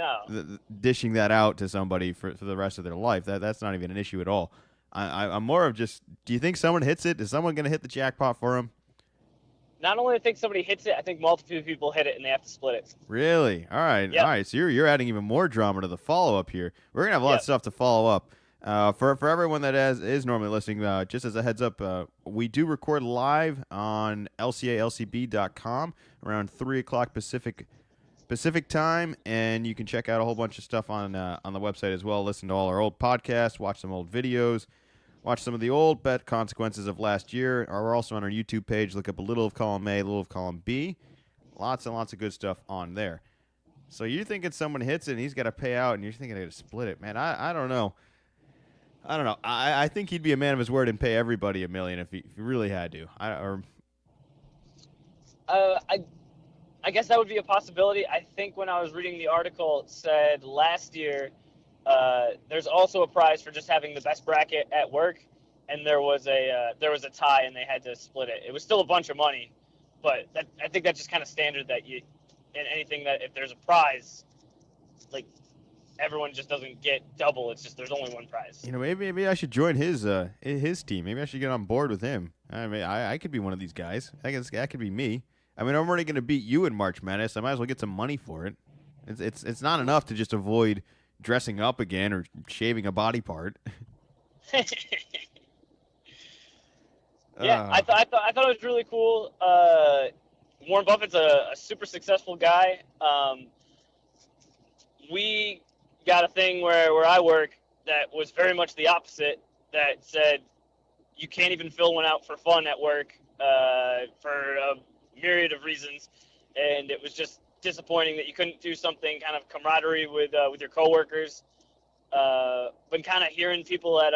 dishing that out to somebody for the rest of their life. That's not even an issue at all. I'm more of just: do you think someone hits it? Is someone going to hit the jackpot for him? Not only do I think somebody hits it, I think multiple people hit it and they have to split it. Really? All right. Yep. All right. So you're adding even more drama to the follow up here. We're gonna have a lot of stuff to follow up. For everyone that is normally listening, just as a heads up, we do record live on lcalcb.com around 3:00 Pacific time, and you can check out a whole bunch of stuff on the website as well. Listen to all our old podcasts, watch some old videos. Watch some of the old bet consequences of last year. We're also on our YouTube page. Look up a little of column A, a little of column B. Lots and lots of good stuff on there. So you're thinking someone hits it and he's got to pay out, and you're thinking they got to split it. Man, I don't know. I don't know. I think he'd be a man of his word and pay everybody $1 million if he really had to. I guess that would be a possibility. I think when I was reading the article, it said last year there's also a prize for just having the best bracket at work, and there was a tie and they had to split it. It was still a bunch of money, but I think that's just kind of standard that you in anything that if there's a prize, like everyone just doesn't get double. It's just there's only one prize. You know, maybe I should join his team. Maybe I should get on board with him. I mean, I could be one of these guys. I guess that could be me. I mean, I'm already going to beat you in March Madness. I might as well get some money for it. It's not enough to just avoid dressing up again or shaving a body part. Yeah, I thought it was really cool. Warren Buffett's a super successful guy. We got a thing where I work that was very much the opposite. That said, you can't even fill one out for fun at work for a myriad of reasons, and it was just disappointing that you couldn't do something kind of camaraderie with your coworkers. Been kind of hearing people at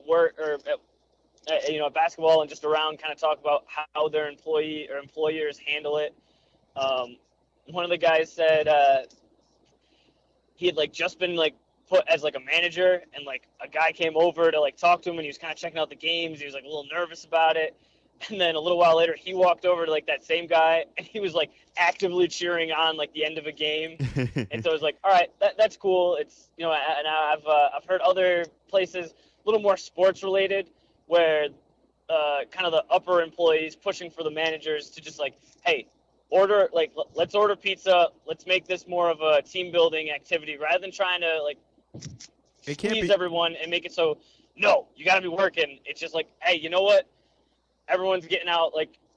work or at basketball and just around kind of talk about how their employee or employers handle it. One of the guys said he had just been put as a manager, and a guy came over to talk to him, and he was kind of checking out the games. He was a little nervous about it. And then a little while later, he walked over to that same guy, and he was actively cheering on the end of a game. And so it was all right, that's cool. It's and I've heard other places a little more sports related where kind of the upper employees pushing for the managers to just hey, order let's order pizza. Let's make this more of a team building activity rather than trying to squeeze everyone and make it so no, you got to be working. It's just hey, you know what? Everyone's getting out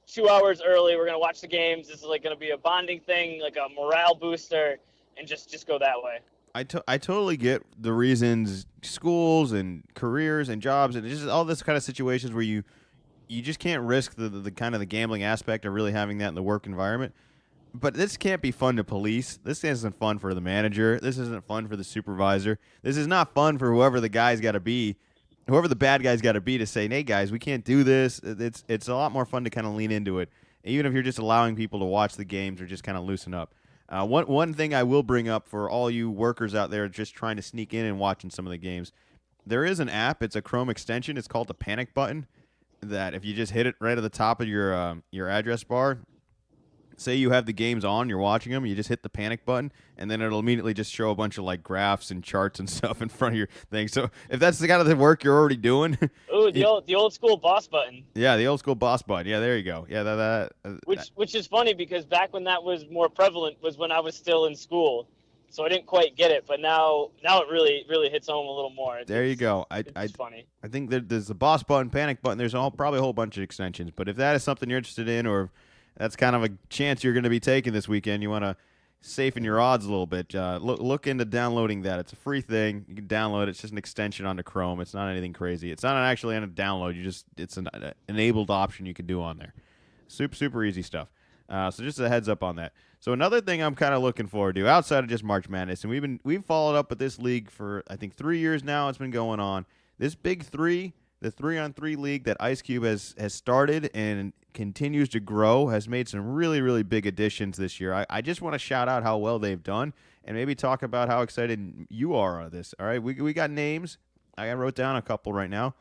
2 hours early. We're going to watch the games. This is going to be a bonding thing, a morale booster, and just go that way. I totally get the reasons schools and careers and jobs and just all this kind of situations where you just can't risk the kind of the gambling aspect of really having that in the work environment. But this can't be fun to police. This isn't fun for the manager. This isn't fun for the supervisor. This is not fun for whoever the guy's got to be, whoever the bad guy's got to be to say, "Hey guys, we can't do this." It's a lot more fun to kind of lean into it, even if you're just allowing people to watch the games or just kind of loosen up. One thing I will bring up for all you workers out there just trying to sneak in and watching some of the games, there is an app. It's a Chrome extension. It's called the Panic button. That if you just hit it right at the top of your address bar, say you have the games on, you're watching them, you just hit the panic button, and then it'll immediately just show a bunch of like graphs and charts and stuff in front of your thing. So if that's the kind of the work you're already doing, Ooh, the old school boss button. yeah, the old school boss button. Yeah, there you go. Yeah, Which is funny because back when that was more prevalent was when I was still in school, so I didn't quite get it. But now it really hits home a little more. There you go. It's funny. I think there's the boss button, panic button. There's probably a whole bunch of extensions. But if that is something you're interested in, or that's kind of a chance you're going to be taking this weekend, you want to safeten your odds a little bit, look into downloading that. It's a free thing. You can download it. It's just an extension onto Chrome. It's not anything crazy. It's not actually on a download. It's an enabled option you can do on there. Super easy stuff. So just a heads up on that. So another thing I'm kind of looking forward to outside of just March Madness, and we've followed up with this league for I think 3 years now. It's been going on. This Big Three, the 3-on-3 league that Ice Cube has started and continues to grow, has made some really big additions this year. I just want to shout out how well they've done and maybe talk about how excited you are on this. All right, we got names. I wrote down a couple right now.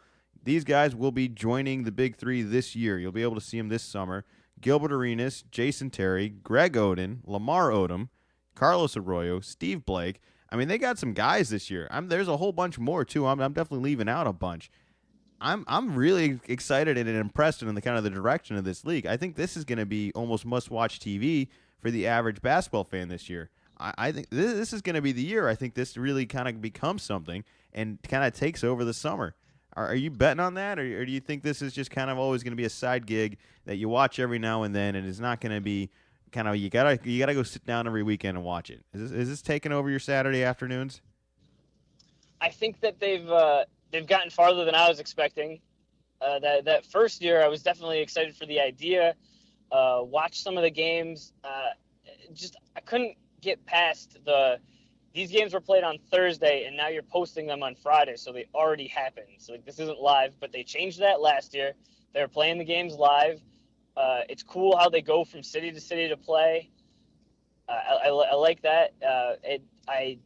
These guys will be joining the Big Three this year. You'll be able to see them this summer. Gilbert Arenas, Jason Terry, Greg Oden, Lamar Odom, Carlos Arroyo, Steve Blake. I mean, they got some guys this year. There's a whole bunch more too. I'm definitely leaving out a bunch. I'm really excited and impressed in the kind of the direction of this league. I think this is going to be almost must-watch TV for the average basketball fan this year. I think this is going to be the year. I think this really kind of becomes something and kind of takes over the summer. Are you betting on that, or do you think this is just kind of always going to be a side gig that you watch every now and then, and it's not going to be kind of you gotta go sit down every weekend and watch it? Is this taking over your Saturday afternoons? I think that they've gotten farther than I was expecting. That first year, I was definitely excited for the idea. Watch some of the games. I couldn't get past these games were played on Thursday, and now you're posting them on Friday, so they already happened. So this isn't live, but they changed that last year. They were playing the games live. It's cool how they go from city to city to play. I like that. I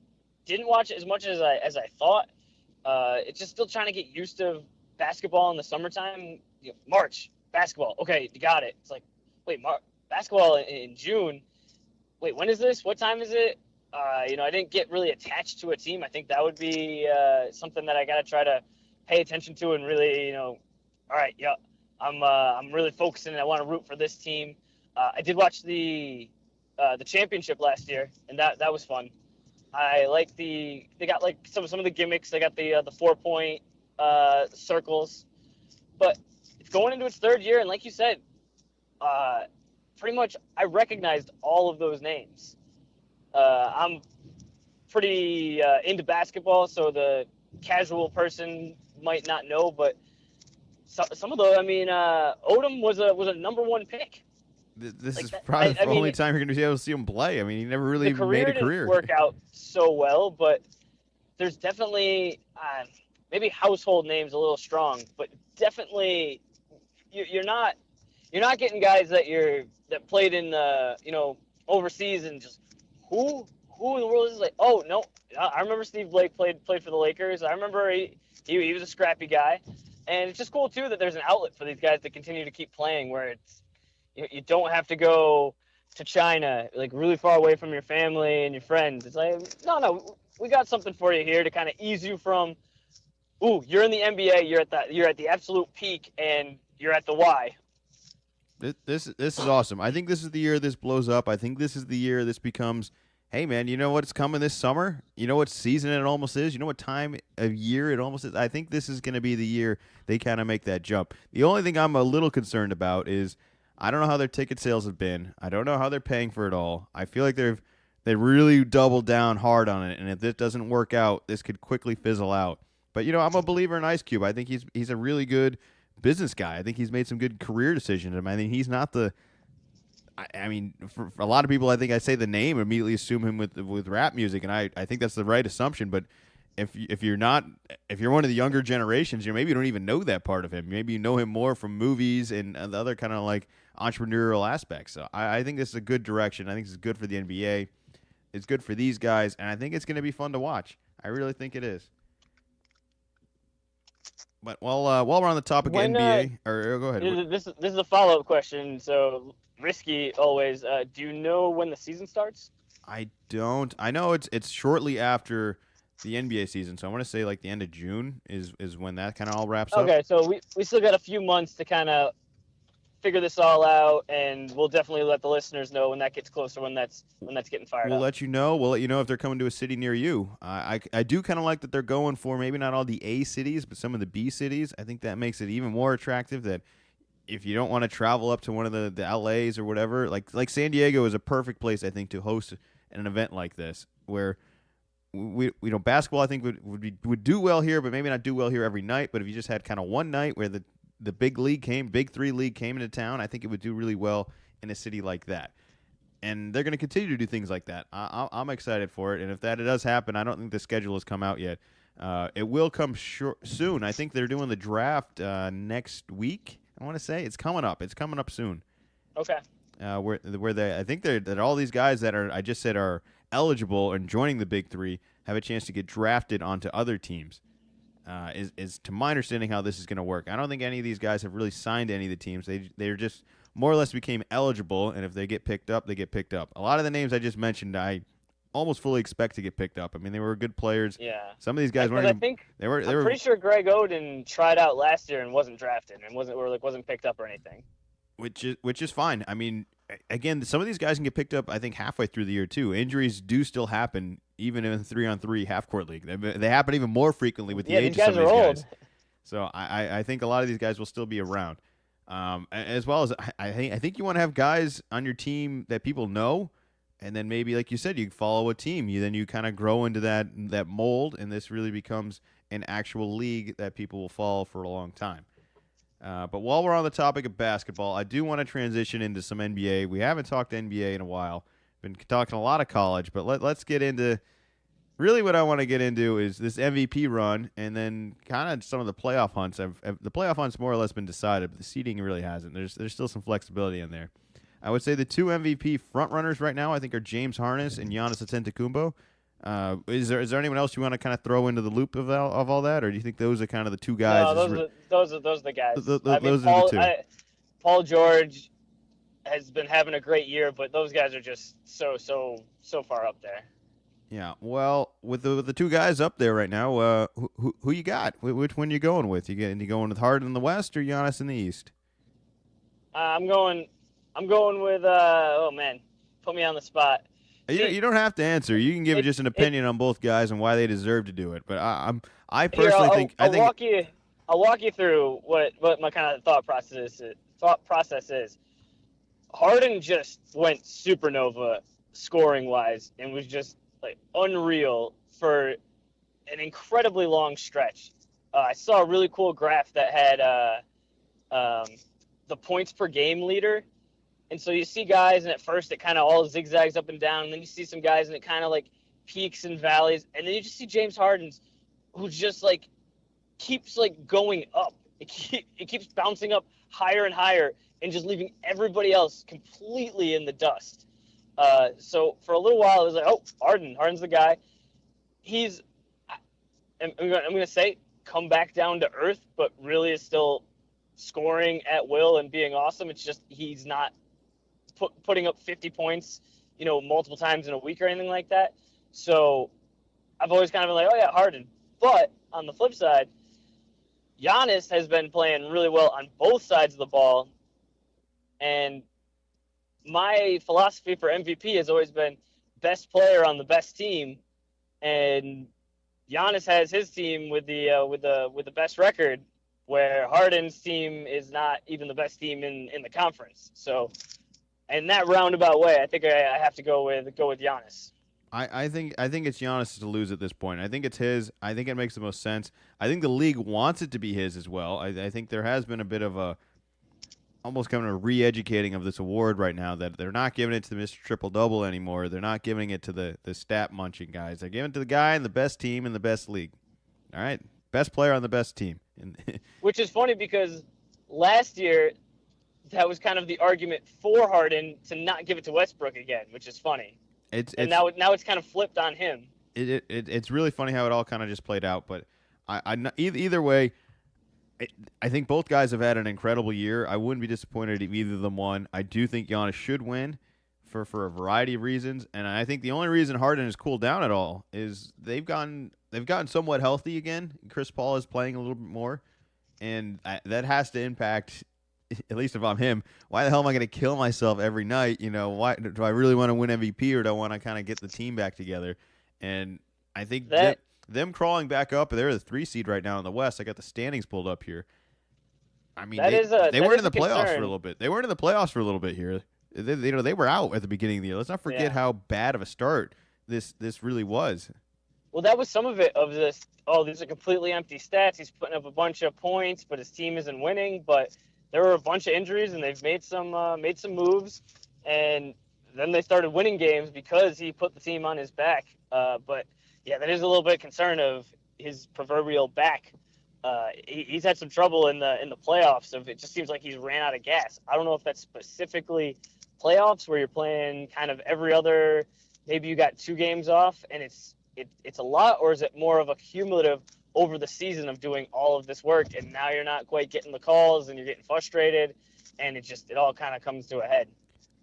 didn't watch it as much as I thought. It's just still trying to get used to basketball in the summertime. March basketball. Okay, you got it. It's like, wait, basketball in June. Wait, when is this? What time is it? I didn't get really attached to a team. I think that would be something that I got to try to pay attention to and really, all right, yeah, I'm really focusing and I want to root for this team. I did watch the championship last year, and that was fun. I like they got like some of the gimmicks. They got the 4-point circles, but it's going into its third year, and like you said, pretty much I recognized all of those names. I'm pretty into basketball, so the casual person might not know, but some of those. I mean, Odom was a number one pick. This like is that, probably the only mean, time you're going to be able to see him play. I mean, he never really the made a didn't career. work out so well, but there's definitely maybe household names a little strong, but definitely you're not getting guys that played in overseas and just who in the world is like, oh no, I remember Steve Blake played for the Lakers. I remember he was a scrappy guy, and it's just cool too that there's an outlet for these guys to continue to keep playing where it's you don't have to go to China, like really far away from your family and your friends. It's like, no, we got something for you here to kind of ease you from, ooh, you're in the NBA, you're at the absolute peak, and you're at the Y. This is awesome. I think this is the year this blows up. I think this is the year this becomes, hey, man, you know what's coming this summer? You know what season it almost is? You know what time of year it almost is? I think this is going to be the year they kind of make that jump. The only thing I'm a little concerned about is I don't know how their ticket sales have been. I don't know how they're paying for it all. I feel like they really double down hard on it. And if this doesn't work out, this could quickly fizzle out. But I'm a believer in Ice Cube. I think he's a really good business guy. I think he's made some good career decisions. I mean, he's not the. I mean, for a lot of people, I think I say the name immediately assume him with rap music, and I think that's the right assumption. But if you're one of the younger generations, maybe you don't even know that part of him. Maybe you know him more from movies and the other kind of like entrepreneurial aspects. So I think this is a good direction. I think this is good for the NBA. It's good for these guys, and I think it's going to be fun to watch. I really think it is. But while we're on the topic of NBA, or go ahead. This is a follow-up question. So risky always. Do you know when the season starts? I don't. I know it's shortly after the NBA season, so I want to say like the end of June is when that kind of all wraps up. Okay, so we still got a few months to kind of figure this all out, and we'll definitely let the listeners know when that gets closer, when that's getting fired up. We'll let you know. We'll let you know if they're coming to a city near you. I do kind of like that they're going for maybe not all the A cities, but some of the B cities. I think that makes it even more attractive that if you don't want to travel up to one of the LAs or whatever, like San Diego is a perfect place, I think, to host an event like this where basketball I think would do well here, but maybe not do well here every night. But if you just had kind of one night where the Big Three league came into town, I think it would do really well in a city like that. And they're going to continue to do things like that. I'm excited for it. And if that does happen, I don't think the schedule has come out yet. It will come soon. I think they're doing the draft next week. I want to say it's coming up. It's coming up soon. Okay. I think that all these guys that I just said are eligible and joining the Big Three have a chance to get drafted onto other teams. Is to my understanding how this is going to work. I don't think any of these guys have really signed to any of the teams. They're just more or less became eligible, and if they get picked up, they get picked up. A lot of the names I just mentioned, I almost fully expect to get picked up. I mean, they were good players. Yeah. Some of these guys weren't. I'm pretty sure Greg Oden tried out last year and wasn't drafted and wasn't picked up or anything. Which is fine. I mean, again, some of these guys can get picked up, I think, halfway through the year too. Injuries do still happen, even in 3-on-3 half-court league. They happen even more frequently with the age of some of these guys. So I think a lot of these guys will still be around. As well as I think you want to have guys on your team that people know, and then maybe, like you said, you follow a team. Then you kind of grow into that mold, and this really becomes an actual league that people will follow for a long time. But while we're on the topic of basketball, I do want to transition into some NBA. We haven't talked NBA in a while. Been talking a lot of college, but let's get into really what I want to get into is this MVP run, and then kind of some of the playoff hunts. The playoff hunts more or less been decided, but the seeding really hasn't. There's still some flexibility in there. I would say the two MVP frontrunners right now, I think, are James Harden and Giannis Antetokounmpo. Is there anyone else you want to kind of throw into the loop of all that, or do you think those are kind of the two guys? No, those are the guys. Those are the two. Paul George has been having a great year, but those guys are just so far up there. Yeah, well, with the two guys up there right now, who you got? Which one you going with? You going with Harden in the West or Giannis in the East? I'm going with oh man, put me on the spot. You don't have to answer. You can give just an opinion on both guys and why they deserve to do it. But I personally think I'll walk you through what my kind of thought process is. Harden just went supernova scoring wise and was just like unreal for an incredibly long stretch. I saw a really cool graph that had the points per game leader. And so you see guys, and at first it kind of all zigzags up and down, and then you see some guys, and it kind of like peaks and valleys, and then you just see James Harden, who just like keeps like going up. It keeps bouncing up higher and higher, and just leaving everybody else completely in the dust. So for a little while, it was like, oh, Harden's the guy. I'm going to say, come back down to earth, but really is still scoring at will and being awesome. It's just he's not putting up 50 points, multiple times in a week or anything like that. So I've always kind of been like, oh yeah, Harden. But on the flip side, Giannis has been playing really well on both sides of the ball. And my philosophy for MVP has always been best player on the best team. And Giannis has his team with the best record, where Harden's team is not even the best team in the conference. So in that roundabout way, I think I have to go with Giannis. I think it's Giannis to lose at this point. I think it's his. I think it makes the most sense. I think the league wants it to be his as well. I think there has been a bit of a almost kind of a re-educating of this award right now, that they're not giving it to the Mr. Triple Double anymore. They're not giving it to the stat munching guys. They're giving it to the guy in the best team in the best league. All right, best player on the best team. Which is funny because last year that was kind of the argument for Harden to not give it to Westbrook again, which is funny. Now it's kind of flipped on him. It's really funny how it all kind of just played out. But either way, I think both guys have had an incredible year. I wouldn't be disappointed if either of them won. I do think Giannis should win for a variety of reasons, and I think the only reason Harden has cooled down at all is they've gotten somewhat healthy again. Chris Paul is playing a little bit more, and that has to impact. At least if I'm him, why the hell am I going to kill myself every night? Why do I really want to win MVP, or do I want to kind of get the team back together? And I think them crawling back up, they're the 3 seed right now in the West. I got the standings pulled up here. I mean, they weren't in the playoffs for a little bit. They weren't in the playoffs for a little bit here. They were out at the beginning of the year. Let's not forget how bad of a start this really was. Well, that was some of it. Of this, these are completely empty stats. He's putting up a bunch of points, but his team isn't winning. But there were a bunch of injuries, and they've made some moves, and then they started winning games because he put the team on his back. But yeah, that is a little bit of concern of his proverbial back. He's had some trouble in the playoffs. It just seems like he's ran out of gas. I don't know if that's specifically playoffs where you're playing kind of every other. Maybe you got 2 games off, and it's a lot, or is it more of a cumulative over the season of doing all of this work, and now you're not quite getting the calls, and you're getting frustrated, and it all kind of comes to a head.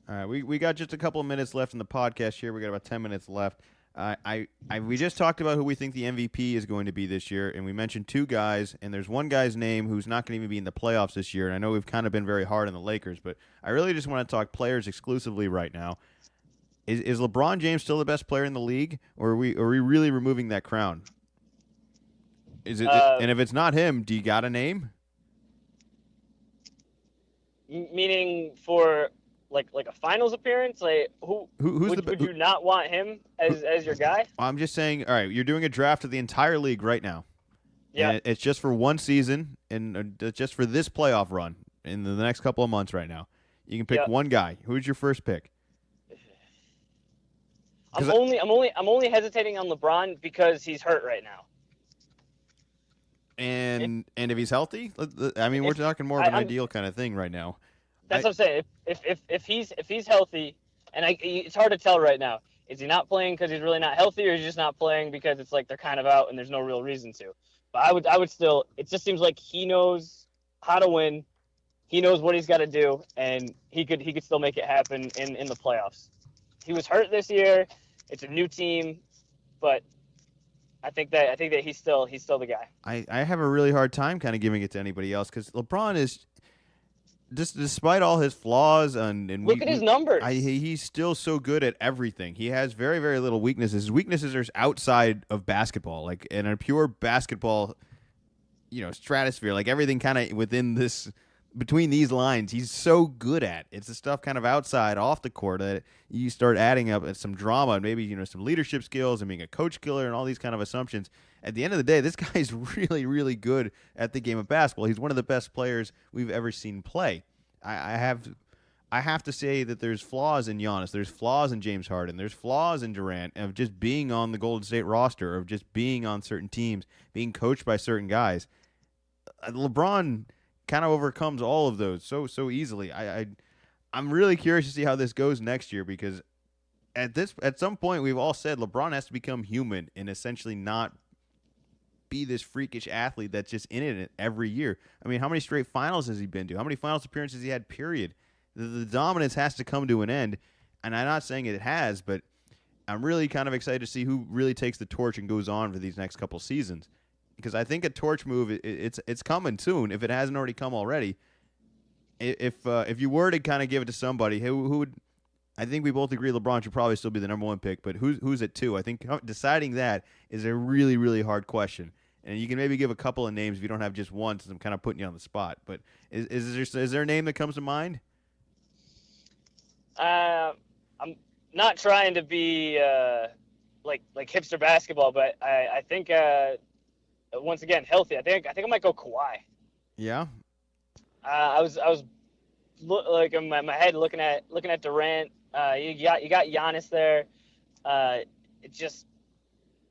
All right, we got just a couple of minutes left in the podcast here. We got about 10 minutes left. We just talked about who we think the MVP is going to be this year, and we mentioned 2 guys, and there's one guy's name who's not going to even be in the playoffs this year. And I know we've kind of been very hard on the Lakers, but I really just want to talk players exclusively right now. Is LeBron James still the best player in the league, or are we really removing that crown? Is it? And if it's not him, do you got a name? Meaning for like a finals appearance, like would you not want him as your guy? I'm just saying. All right, you're doing a draft of the entire league right now. Yeah, and it's just for one season, and just for this playoff run in the next couple of months. Right now, you can pick one guy. Who's your first pick? I'm only hesitating on LeBron because he's hurt right now. And if he's healthy, I mean, we're talking more of an ideal kind of thing right now. That's what I'm saying. If he's healthy, and it's hard to tell right now. Is he not playing because he's really not healthy, or is he just not playing because it's like they're kind of out and there's no real reason to? But I would still. It just seems like he knows how to win. He knows what he's got to do, and he could still make it happen in the playoffs. He was hurt this year. It's a new team, but I think that he's still the guy. I have a really hard time kind of giving it to anybody else because LeBron is just, despite all his flaws and look at his numbers. He's still so good at everything. He has very, very little weaknesses. His weaknesses are outside of basketball, like in a pure basketball, stratosphere. Like everything kind of within this. Between these lines, he's so good at. It's the stuff kind of outside, off the court, that you start adding up some drama and maybe some leadership skills and being a coach killer and all these kind of assumptions. At the end of the day, this guy's really, really good at the game of basketball. He's one of the best players we've ever seen play. I have to say that there's flaws in Giannis. There's flaws in James Harden. There's flaws in Durant of just being on the Golden State roster, of just being on certain teams, being coached by certain guys. LeBron kind of overcomes all of those so easily. I'm really curious to see how this goes next year, because at some point we've all said LeBron has to become human and essentially not be this freakish athlete that's just in it every year. I mean, how many straight finals has he been to? How many finals appearances has he had, period? The dominance has to come to an end, and I'm not saying it has, but I'm really kind of excited to see who really takes the torch and goes on for these next couple seasons. Because I think a torch move, it's coming soon, if it hasn't already come already. If you were to kind of give it to somebody, who would? I think we both agree LeBron should probably still be the number 1 pick, but who's at 2? I think deciding that is a really, really hard question. And you can maybe give a couple of names if you don't have just one, since I'm kind of putting you on the spot. But is there a name that comes to mind? I'm not trying to be like hipster basketball, but I think once again healthy. I think I might go Kawhi. Yeah. I was like in my head looking at Durant. You got Giannis there. It just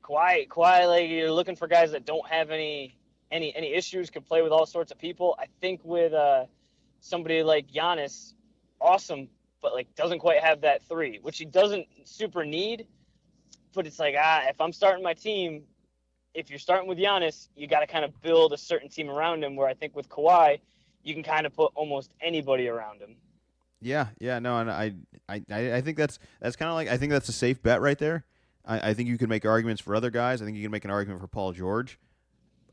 Kawhi, like you're looking for guys that don't have any issues, can play with all sorts of people. I think with somebody like Giannis, awesome, but like doesn't quite have that three, which he doesn't super need. But it's like if I'm starting my team, if you're starting with Giannis, you got to kind of build a certain team around him. Where I think with Kawhi, you can kind of put almost anybody around him. Yeah, yeah, no, and I think that's kind of like I think that's a safe bet right there. I think you can make arguments for other guys. I think you can make an argument for Paul George.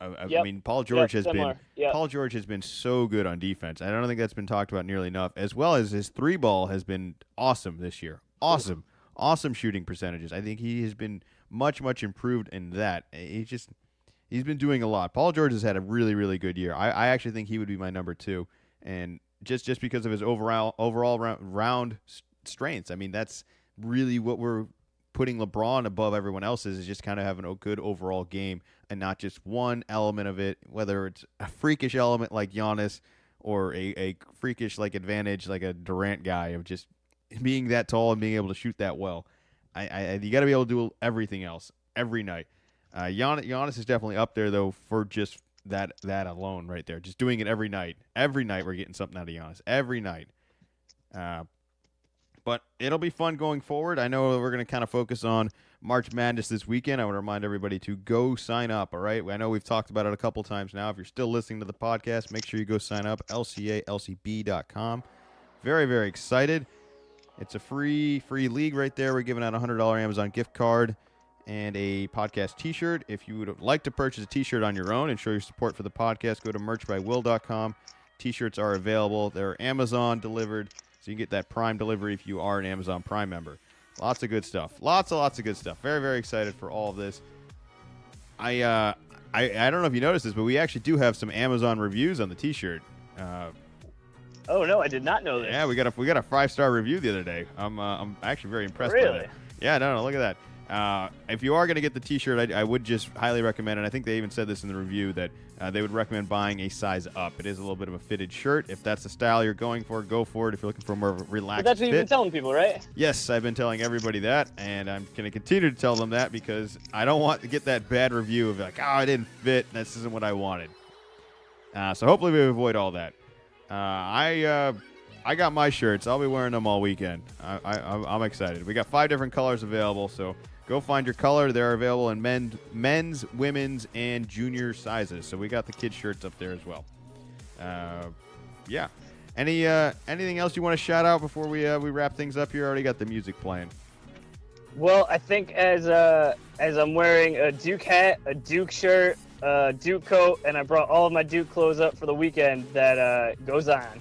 I Yep. mean, Paul George has Similar. been Yep. Paul George has been so good on defense. I don't think that's been talked about nearly enough. As well as his three ball has been awesome this year. Awesome, awesome shooting percentages. I think he has been much improved in that. He's been doing a lot. Paul George has had a really good year. I actually think he would be my number two, and just because of his overall round strengths. I mean, that's really what we're putting LeBron above everyone else's, is just kind of having a good overall game and not just one element of it, whether it's a freakish element like Giannis or a freakish like advantage like a Durant guy of just being that tall and being able to shoot that well. You got to be able to do everything else every night. Giannis is definitely up there though for just that alone right there. Just doing it every night. Every night we're getting something out of Giannis. Every night. But it'll be fun going forward. I know we're going to kind of focus on March Madness this weekend. I want to remind everybody to go sign up, all right? I know we've talked about it a couple times now. If you're still listening to the podcast, make sure you go sign up, lcalcb.com. Very excited. It's a free league right there. We're giving out a $100 Amazon gift card and a podcast t-shirt. If you would like to purchase a t-shirt on your own and show your support for the podcast, go to merchbywill.com. T-shirts are available. They're Amazon delivered, so you can get that Prime delivery if you are an Amazon Prime member. Lots of good stuff. Lots of good stuff. Very excited for all of this. I don't know if you noticed this, but we actually do have some Amazon reviews on the t-shirt. Oh no, I did not know this. Yeah, we got a 5-star review the other day. I'm actually very impressed by Really? that. Yeah, no, look at that. If you are going to get the t-shirt, I would just highly recommend, and I think they even said this in the review, that they would recommend buying a size up. It is a little bit of a fitted shirt. If that's the style you're going for, go for it. If you're looking for more of a relaxed But that's what you've been telling people, right? Yes, I've been telling everybody that, and I'm going to continue to tell them that because I don't want to get that bad review of like, I didn't fit, this isn't what I wanted. So hopefully we avoid all that. I got my shirts. I'll be wearing them all weekend. I'm excited. We got 5 different colors available, so go find your color. They're available in men's, women's, and junior sizes. So we got the kids' shirts up there as well. Yeah. Anything else you want to shout out before we wrap things up here? I already got the music playing. Well, I think as I'm wearing a Duke hat, a Duke shirt, a Duke coat, and I brought all of my Duke clothes up for the weekend, that go Zion.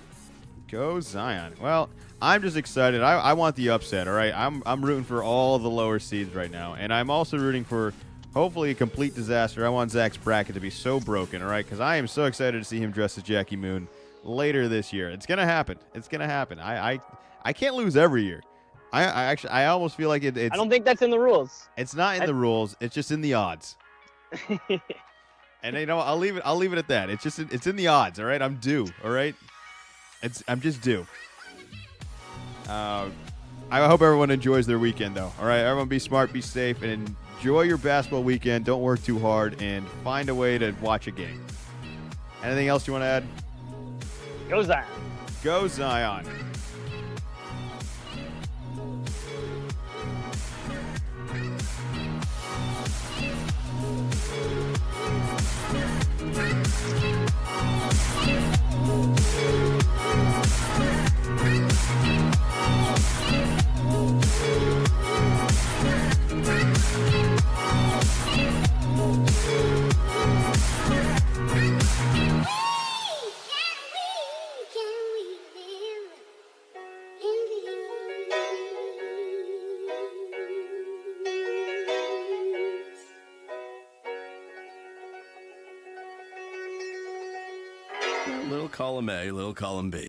Go Zion. Well, I'm just excited. I want the upset, all right? I'm rooting for all the lower seeds right now, and I'm also rooting for hopefully a complete disaster. I want Zach's bracket to be so broken, all right? Because I am so excited to see him dressed as Jackie Moon later this year. It's gonna happen. It's gonna happen. I can't lose every year. I almost feel like it's. I don't think that's in the rules. It's not in the rules. It's just in the odds. And you know, I'll leave it at that. It's in the odds. All right, I'm due. All right, I'm just due. I hope everyone enjoys their weekend, though. All right, everyone be smart, be safe, and enjoy your basketball weekend. Don't work too hard, and find a way to watch a game. Anything else you want to add? Go Zion. Go Zion. Little column A, little column B.